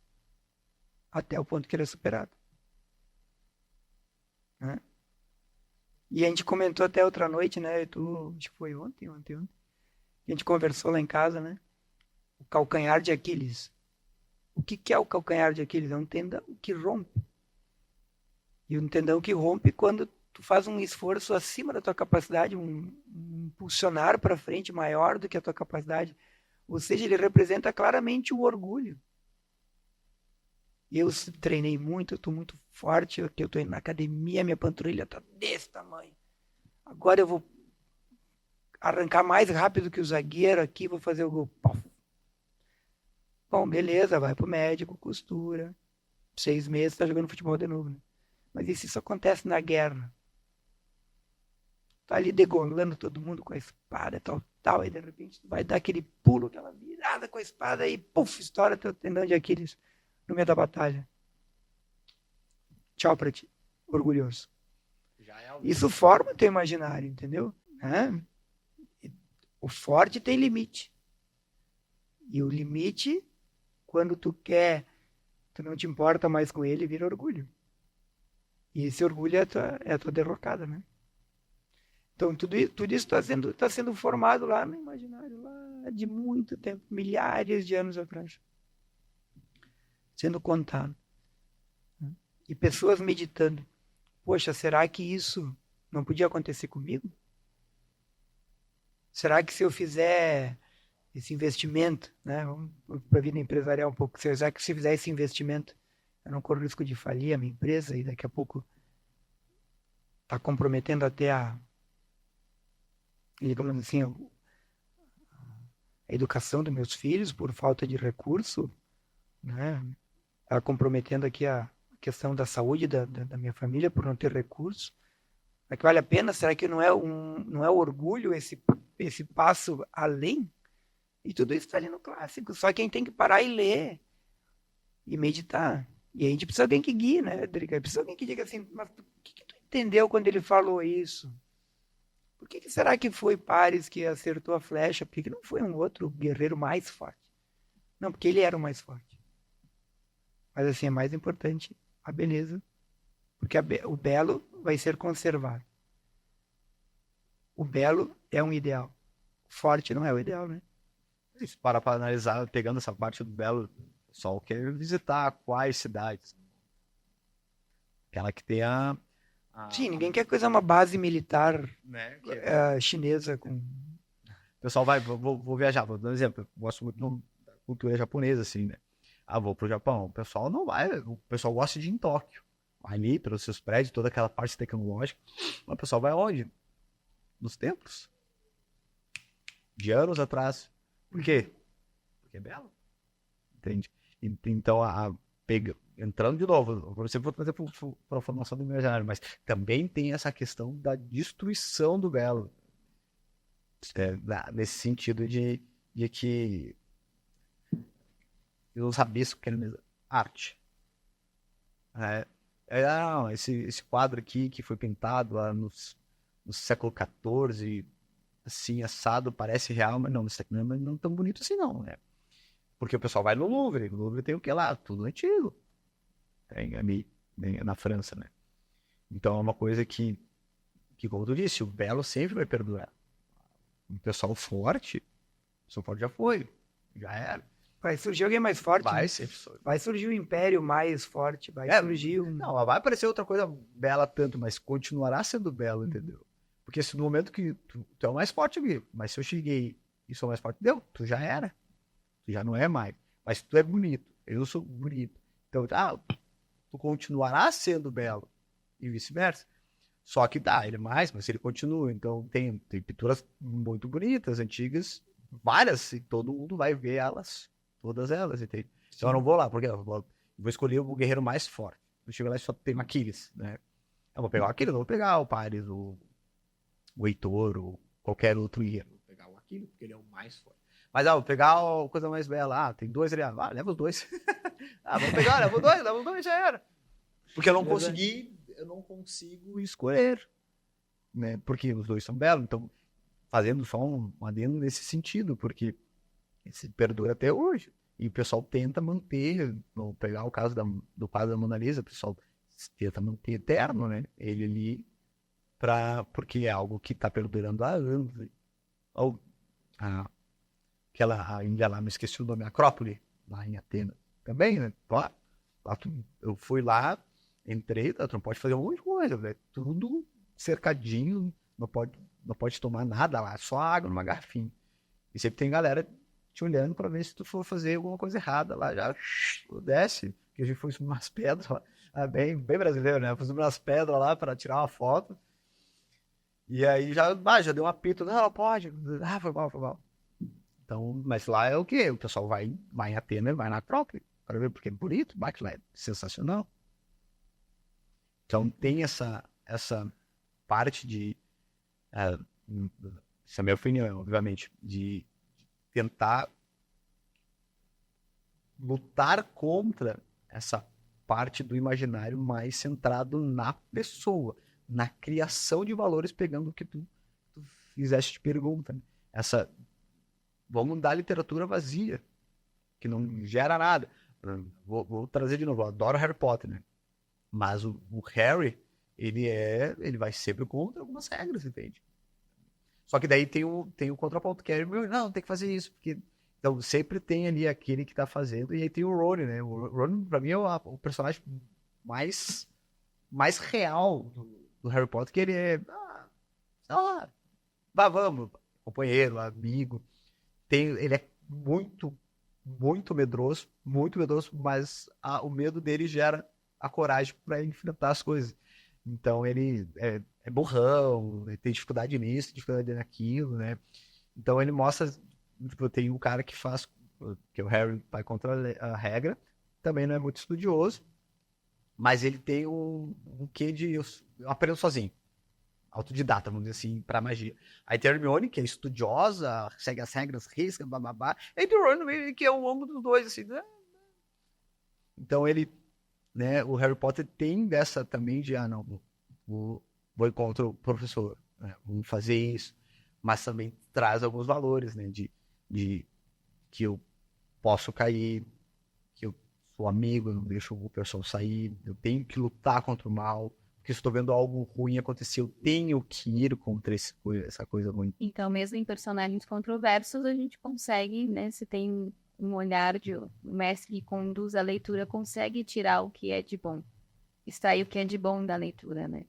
Até o ponto que ele é superado. Né? E a gente comentou até outra noite, né? Acho que foi ontem. A gente conversou lá em casa, né? O calcanhar de Aquiles. O que é o calcanhar de Aquiles? É um tendão que rompe. E um tendão que rompe quando tu faz um esforço acima da tua capacidade, um impulsionar para frente maior do que a tua capacidade. Ou seja, ele representa claramente o orgulho. Eu treinei muito, eu estou muito forte, eu estou indo na academia, minha panturrilha está desse tamanho. Agora eu vou arrancar mais rápido que o zagueiro aqui, vou fazer o gol. Bom, beleza, vai pro médico, costura. 6 meses, tá jogando futebol de novo, né? Mas isso acontece na guerra. Tá ali degolando todo mundo com a espada, tal, aí de repente tu vai dar aquele pulo, aquela virada com a espada e puf, estoura teu tendão de Aquiles no meio da batalha. Tchau pra ti, orgulhoso. Isso forma o teu imaginário, entendeu? O forte tem limite. E o limite, quando tu não te importa mais com ele, vira orgulho. E esse orgulho é a tua derrocada, né? Então, tudo isso está sendo formado lá no imaginário, lá de muito tempo, milhares de anos atrás. Sendo contado. E pessoas meditando. Poxa, será que isso não podia acontecer comigo? Será que se eu fizer esse investimento, né? Vamos para a vida empresarial um pouco. Será que se eu fizer esse investimento, eu não corro risco de falir a minha empresa e daqui a pouco está comprometendo até digamos assim, a educação dos meus filhos por falta de recurso, né? Está comprometendo aqui a questão da saúde da minha família por não ter recurso. Será que vale a pena? Será que não é orgulho esse passo além? E tudo isso está ali no clássico. Só quem tem que parar e ler e meditar. E a gente precisa de alguém que guie, né, Drica? Precisa de alguém que diga assim, mas o que tu entendeu quando ele falou isso? Por que será que foi Paris que acertou a flecha? Por que não foi um outro guerreiro mais forte? Não, porque ele era o mais forte. Mas assim, é mais importante a beleza, porque o belo vai ser conservado. O belo é um ideal. O forte não é o ideal, né? Se para analisar, pegando essa parte do belo, o pessoal quer visitar quais cidades? Aquela que tem Sim, ninguém quer coisa uma base militar, né, chinesa com... O pessoal vou viajar, vou dar um exemplo. Eu gosto muito da cultura japonesa, assim, né? Vou pro Japão. O pessoal não vai, o pessoal gosta de ir em Tóquio. Ali, pelos seus prédios, toda aquela parte tecnológica. Mas o pessoal vai onde? Nos templos. De anos atrás. Por quê? Porque é belo. Entende? Então, entrando de novo, você for trazer para a formação do imaginário, mas também tem essa questão da destruição do belo. Nesse sentido de que os rabiscos querem dizer arte. Não, esse quadro aqui que foi pintado lá no século XIV, assim, assado, parece real, mas não, isso aqui não é tão bonito assim não, né? Porque o pessoal vai no Louvre tem o que lá? Tudo antigo. Tem ali, na França, né? Então é uma coisa que, como tu disse, o belo sempre vai perdurar. O pessoal forte já foi, já era. Vai surgir alguém mais forte. Vai, sempre. Vai surgir um império mais forte, surgir um... Não, vai aparecer outra coisa bela tanto, mas continuará sendo belo, entendeu? Porque se no momento que tu é o mais forte aqui, mas se eu cheguei e sou mais forte, tu já era. Tu já não é mais. Mas tu é bonito, eu sou bonito. Então, tu continuará sendo belo. E vice-versa. Só que ele é mais, mas ele continua. Então tem pinturas muito bonitas, antigas, várias, e todo mundo vai ver elas, todas elas, entende? Então eu não vou lá, porque eu vou escolher o guerreiro mais forte. Eu chego lá e só tem Aquiles, né? Eu vou pegar o Aquiles, eu vou pegar o Paris, o Heitor, ou qualquer outro guerreiro. Vou pegar o Aquiles, porque ele é o mais forte. Mas, vou pegar a coisa mais bela. Tem 2 ali. Leva os 2. Vamos pegar, leva os 2, já era. Porque eu não consigo escolher, né? Porque os 2 são belos. Então, fazendo só um adendo nesse sentido, porque esse perdura até hoje. E o pessoal tenta manter, vou pegar o caso do quadro da Mona Lisa, o pessoal tenta manter eterno, né? Ele ali, porque é algo que está perdurando há anos. Ou aquela ilha lá, me esqueci o nome, Acrópole, lá em Atenas. Também, né? Eu fui lá, entrei, tu não pode fazer um monte de coisa, né? Tudo cercadinho, não pode tomar nada lá, só água numa garrafinha. E sempre tem galera te olhando pra ver se tu for fazer alguma coisa errada lá, já desce, que a gente foi subir umas pedras lá, bem brasileiro, né? Foi subir umas pedras lá pra tirar uma foto. E aí já deu um apito, não, pode, foi mal. Então, mas lá é o quê? O pessoal vai em Atenas, vai na Acrópole, para ver porque é bonito, bate lá, é sensacional. Então tem essa parte de, essa é a minha opinião, obviamente, de tentar lutar contra essa parte do imaginário mais centrado na pessoa, na criação de valores, pegando o que tu fizeste de pergunta. Né? Vamos dar literatura vazia, que não gera nada. Vou trazer de novo, eu adoro Harry Potter, né? Mas o Harry, ele vai sempre contra algumas regras, entende? Só que daí tem o contraponto, que é, não, tem que fazer isso, porque... Então sempre tem ali aquele que tá fazendo, e aí tem o Rony, né? O Rony, pra mim, é o personagem mais real do Harry Potter, que ele é, sei lá, vamos, companheiro, amigo. Ele é muito, muito medroso, mas o medo dele gera a coragem para enfrentar as coisas. Então ele é burrão, ele tem dificuldade nisso, dificuldade naquilo, né? Então ele mostra, tipo, tem um cara que faz, que é o Harry vai contra a regra, também não é muito estudioso, mas ele tem um quê de eu aprendo sozinho. Autodidata, vamos dizer assim, pra magia. Aí tem a Hermione, que é estudiosa, segue as regras, risca, bababá. E tem o Ron, que é o âmbito dos dois, assim, né? Então ele, né, o Harry Potter tem dessa também de, não, vou ir contra o professor, né, vamos fazer isso. Mas também traz alguns valores, né, de que eu posso cair, que eu sou amigo, eu não deixo o pessoal sair, eu tenho que lutar contra o mal. Porque se estou vendo algo ruim acontecer, eu tenho que ir contra essa coisa ruim. Então, mesmo em personagens controversos, a gente consegue, né? Se tem um olhar de um mestre que conduz a leitura, consegue tirar o que é de bom. Extrair o que é de bom da leitura, né?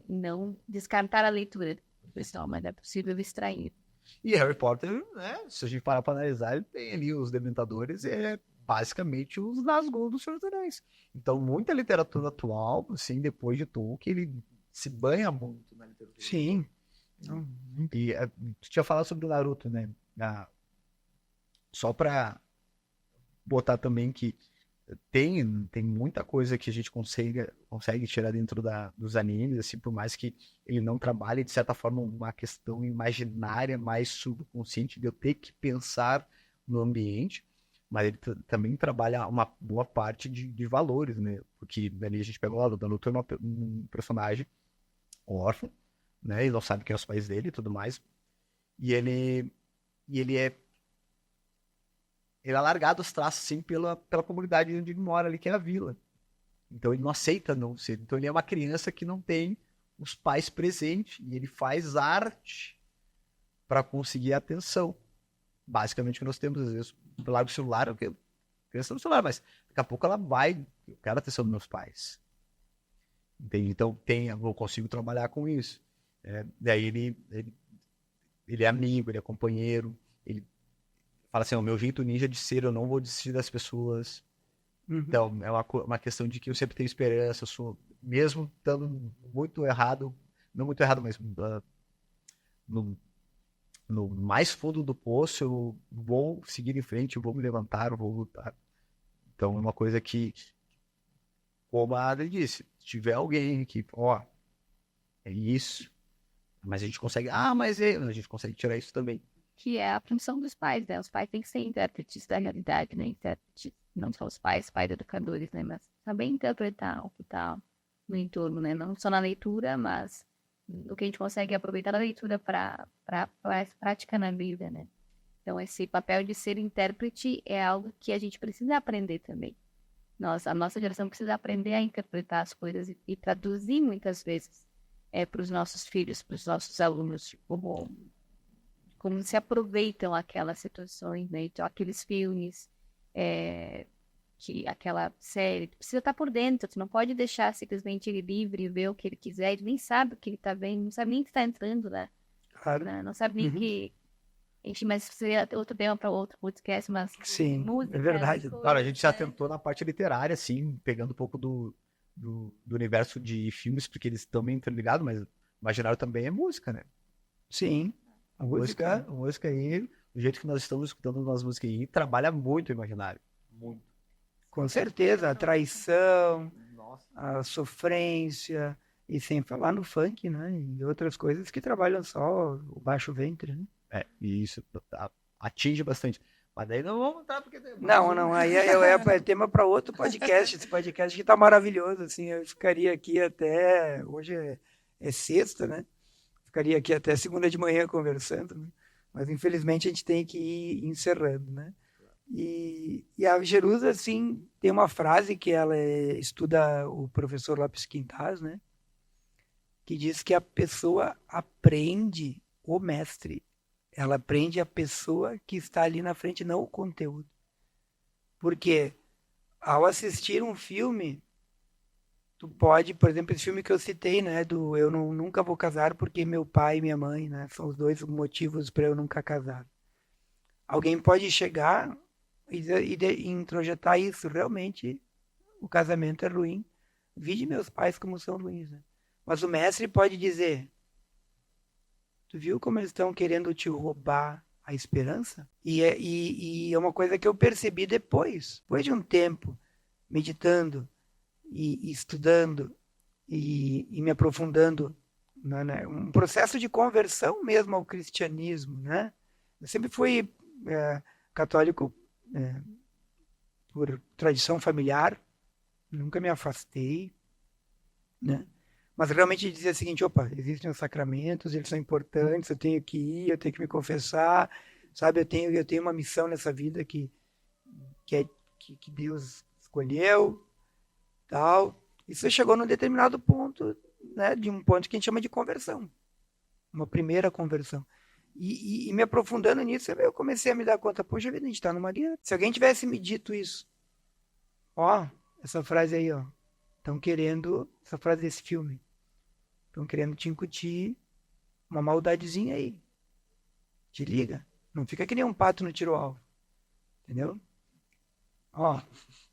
E não descartar a leitura, pessoal, mas é possível extrair. E Harry Potter, né? Se a gente parar para analisar, ele tem ali os Dementadores, basicamente os Nazgûl dos Senhor dos Anéis. Então, muita literatura atual, assim, depois de Tolkien, ele se banha muito na literatura. Sim. E tu tinha falado sobre o Naruto, né? Só pra botar também que tem muita coisa que a gente consegue tirar dentro dos animes, assim, por mais que ele não trabalhe, de certa forma, uma questão imaginária mais subconsciente de eu ter que pensar no ambiente. Mas ele também trabalha uma boa parte de valores, né? Porque ali a gente pega o lado da Naruto, é um personagem órfão, né? E não sabe quem é os pais dele e tudo mais. E ele é largado os traços, assim, pela comunidade onde ele mora ali, que é a vila. Então ele não aceita não ser. Então ele é uma criança que não tem os pais presentes. E ele faz arte para conseguir a atenção. Basicamente o que nós temos, às vezes, larga o celular, eu criança no celular, mas daqui a pouco ela vai, eu quero a atenção dos meus pais. Entende? Então eu consigo trabalhar com isso. Daí ele é amigo, ele é companheiro, ele fala assim, o meu jeito ninja de ser, eu não vou desistir das pessoas. Uhum. Então, é uma questão de que eu sempre tenho esperança, eu sou, mesmo estando muito errado, não muito errado, mas no mais fundo do poço, eu vou seguir em frente, eu vou me levantar, eu vou lutar. Então, é uma coisa que, como a Adri disse, se tiver alguém que, é isso, mas a gente consegue, mas a gente consegue tirar isso também. Que é a função dos pais, né? Os pais têm que ser intérpretes da realidade, né? Intérpretes, não só os pais educadores, né? Mas também interpretar o que está no entorno, né? Não só na leitura, mas do que a gente consegue aproveitar da leitura para prática na vida, né? Então, esse papel de ser intérprete é algo que a gente precisa aprender também. A nossa geração precisa aprender a interpretar as coisas e traduzir muitas vezes para os nossos filhos, para os nossos alunos, como se aproveitam aquelas situações, né? Então, aqueles filmes, aquela série, tu precisa estar por dentro, tu não pode deixar simplesmente ele livre e ver o que ele quiser, ele nem sabe o que ele está vendo, não sabe nem que está entrando, né? Claro. Não sabe nem que... Enfim, mas seria outro tema para outro podcast, mas Sim, música, é verdade. Claro, a gente já tentou na parte literária, assim, pegando um pouco do universo de filmes, porque eles estão meio interligados, mas imaginário também é música, né? Sim, A música aí, do jeito que nós estamos escutando umas músicas aí, trabalha muito o imaginário. Muito. Com certeza, a traição, Nossa. a sofrência, e sem falar no funk, né? E outras coisas que trabalham só o baixo ventre, né? E isso atinge bastante. Mas daí não vamos entrar porque... Não, aí é tema para outro podcast. Esse podcast que tá maravilhoso, assim, eu ficaria aqui até... Hoje é sexta, né? Ficaria aqui até segunda de manhã conversando, né? Mas infelizmente a gente tem que ir encerrando, né? E a Jerusa, assim, tem uma frase que ela estuda o professor Lopes Quintas, né? Que diz que a pessoa aprende o mestre. Ela aprende a pessoa que está ali na frente, não o conteúdo. Porque ao assistir um filme, tu pode, por exemplo, esse filme que eu citei, né, do Eu Nunca Vou Casar porque meu pai e minha mãe, né, são os dois motivos para eu nunca casar. Alguém pode chegar e introjetar isso. Realmente, o casamento é ruim. Vide meus pais como são ruins, né? Mas o mestre pode dizer: tu viu como eles estão querendo te roubar a esperança? E é uma coisa que eu percebi depois de um tempo, meditando e estudando e me aprofundando, né? Um processo de conversão mesmo ao cristianismo, né? Eu sempre fui católico por tradição familiar, nunca me afastei, né? Mas realmente dizia o seguinte: opa, existem os sacramentos, eles são importantes, eu tenho que ir, eu tenho que me confessar, sabe? Eu tenho uma missão nessa vida que Deus escolheu, tal. Isso chegou num determinado ponto, né? De um ponto que a gente chama de conversão, uma primeira conversão. E me aprofundando nisso, eu comecei a me dar conta: poxa vida, a gente está numa guerra. Se alguém tivesse me dito isso, essa frase aí, estão querendo, essa frase desse filme, estão querendo te incutir uma maldadezinha aí. Te liga. Não fica que nem um pato no tiro-alvo. Entendeu?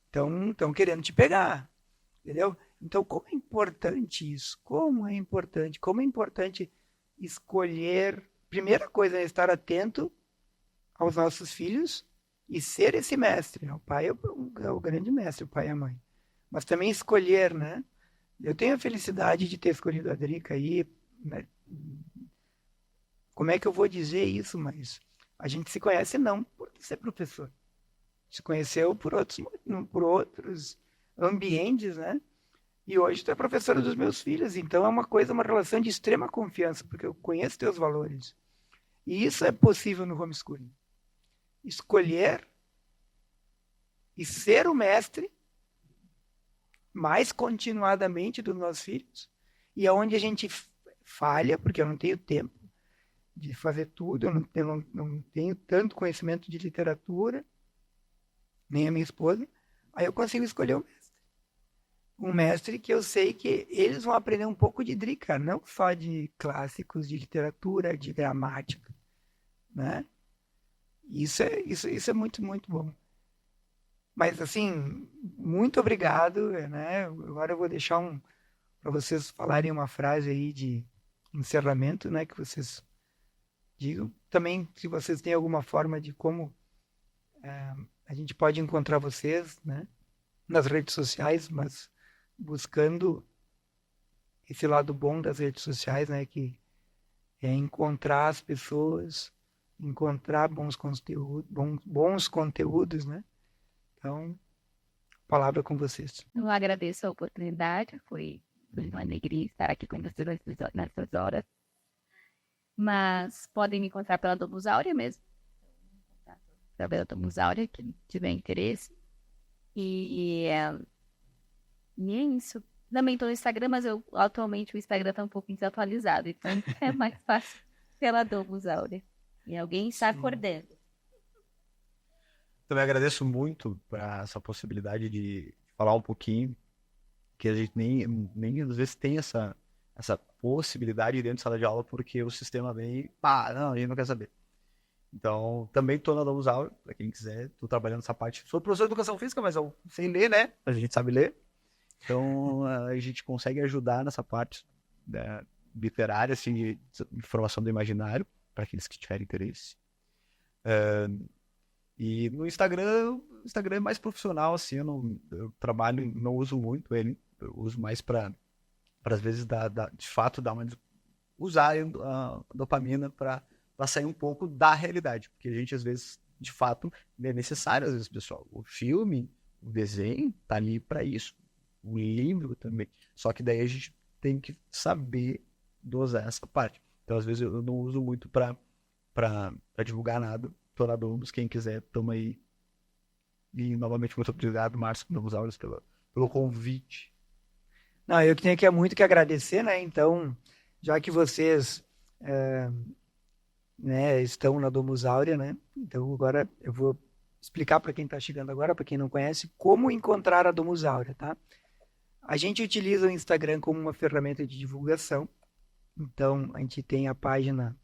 Estão querendo te pegar. Entendeu? Então, como é importante isso? Como é importante escolher. Primeira coisa é estar atento aos nossos filhos e ser esse mestre. O pai é o grande mestre, o pai e a mãe. Mas também escolher, né? Eu tenho a felicidade de ter escolhido a Drica aí, né? Como é que eu vou dizer isso? Mas a gente se conhece não por ser professor. Se conheceu por outros ambientes, né? E hoje tu é professora dos meus filhos. Então é uma relação de extrema confiança, porque eu conheço teus valores. E isso é possível no homeschooling. Escolher e ser o mestre mais continuadamente dos nossos filhos, e aonde a gente falha, porque eu não tenho tempo de fazer tudo, eu não tenho tanto conhecimento de literatura, nem a minha esposa, aí eu consigo escolher um mestre que eu sei que eles vão aprender um pouco de Drica, não só de clássicos, de literatura, de gramática, né? Isso é muito, muito bom. Mas, assim, muito obrigado, né? Agora eu vou deixar para vocês falarem uma frase aí de encerramento, né? Que vocês digam. Também, se vocês têm alguma forma de como a gente pode encontrar vocês, né? Nas redes sociais, mas buscando esse lado bom das redes sociais, né? Que é encontrar as pessoas, encontrar bons conteúdos, né? Então, palavra com vocês. Eu agradeço a oportunidade, foi Foi uma alegria estar aqui com vocês nessas horas. Mas podem me encontrar pela Domus Áurea mesmo. Pela Domus Áurea, quem tiver interesse. E é isso. Também estou no Instagram, mas atualmente o Instagram está um pouco desatualizado. Então é mais fácil pela Domus Áurea. E alguém está acordando. Também agradeço muito por essa possibilidade de falar um pouquinho, que a gente nem às vezes tem essa possibilidade dentro de sala de aula, porque o sistema vem, não, a gente não quer saber. Então, também estou na Domus Áurea, para quem quiser, estou trabalhando nessa parte. Sou professor de educação física, mas eu sem ler, né? A gente sabe ler. Então, a gente consegue ajudar nessa parte literária, assim, de formação do imaginário, para aqueles que tiverem interesse. E no Instagram, o Instagram é mais profissional, assim, eu trabalho, não uso muito ele, eu uso mais para às vezes, de fato, usar a dopamina para sair um pouco da realidade, porque a gente, às vezes, de fato, é necessário, às vezes, pessoal, o filme, o desenho, tá ali para isso, o livro também, só que daí a gente tem que saber dosar essa parte. Então, às vezes, eu não uso muito para divulgar nada. Tô na Domus, quem quiser, toma aí. E novamente, muito obrigado, Márcio, Domus Áureas, pelo convite. Não, eu que tenho aqui muito que agradecer, né? Então, já que vocês estão na Domus Áurea, né? Então, agora eu vou explicar para quem está chegando agora, para quem não conhece, como encontrar a Domus Áurea, tá? A gente utiliza o Instagram como uma ferramenta de divulgação. Então, a gente tem a página,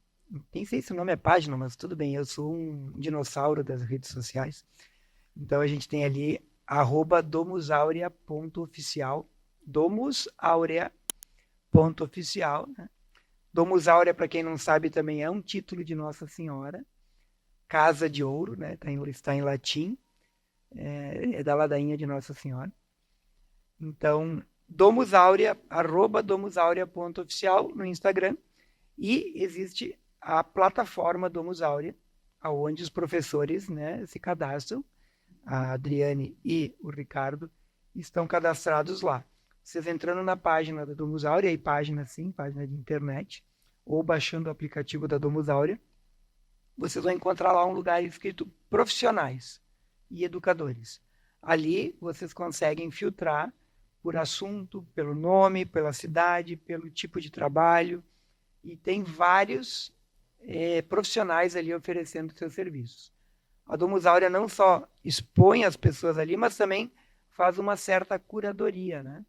nem sei se o nome é página, mas tudo bem, eu sou um dinossauro das redes sociais. Então, a gente tem ali @domusaurea.oficial, domusaurea.oficial, né? Domus Áurea, para quem não sabe, também é um título de Nossa Senhora, Casa de Ouro, né? Está em latim, é da ladainha de Nossa Senhora. Então, Domus Áurea, @domusaurea.oficial no Instagram, e existe a plataforma Domus Áurea, onde os professores, né, se cadastram. A Adriane e o Ricardo estão cadastrados lá. Vocês entrando na página da Domus Áurea, página de internet, ou baixando o aplicativo da Domus Áurea, vocês vão encontrar lá um lugar escrito profissionais e educadores. Ali vocês conseguem filtrar por assunto, pelo nome, pela cidade, pelo tipo de trabalho, e tem vários profissionais ali oferecendo seus serviços. A Domus Áurea não só expõe as pessoas ali, mas também faz uma certa curadoria, né?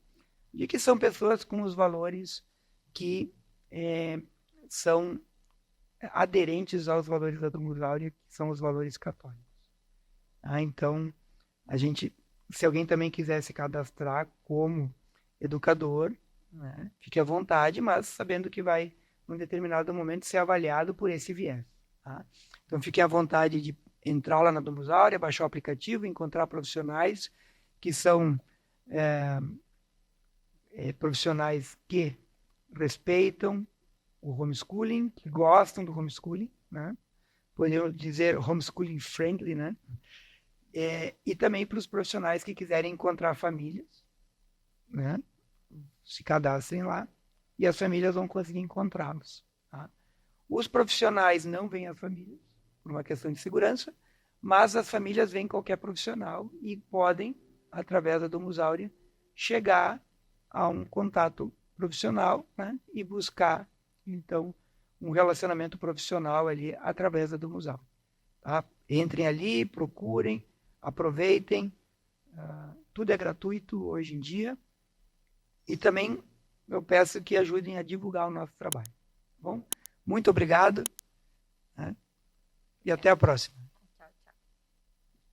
De que são pessoas com os valores que são aderentes aos valores da Domus Áurea, que são os valores católicos. Então, se alguém também quiser se cadastrar como educador, né, fique à vontade, mas sabendo que vai, num determinado momento, ser avaliado por esse viés. Tá? Então, fiquem à vontade de entrar lá na Domus Áurea, baixar o aplicativo, encontrar profissionais que são profissionais que respeitam o homeschooling, que gostam do homeschooling, né? Podemos dizer homeschooling friendly, né? E também para os profissionais que quiserem encontrar famílias, né? Se cadastrem lá e as famílias vão conseguir encontrá-los. Tá? Os profissionais não veem as famílias por uma questão de segurança, mas as famílias veem qualquer profissional e podem, através da Domus Áurea, chegar a um contato profissional, né? E buscar, então, um relacionamento profissional ali através da Domus Áurea. Tá? Entrem ali, procurem, aproveitem, tudo é gratuito hoje em dia, e também eu peço que ajudem a divulgar o nosso trabalho. Tá bom? Muito obrigado, né? E até a próxima.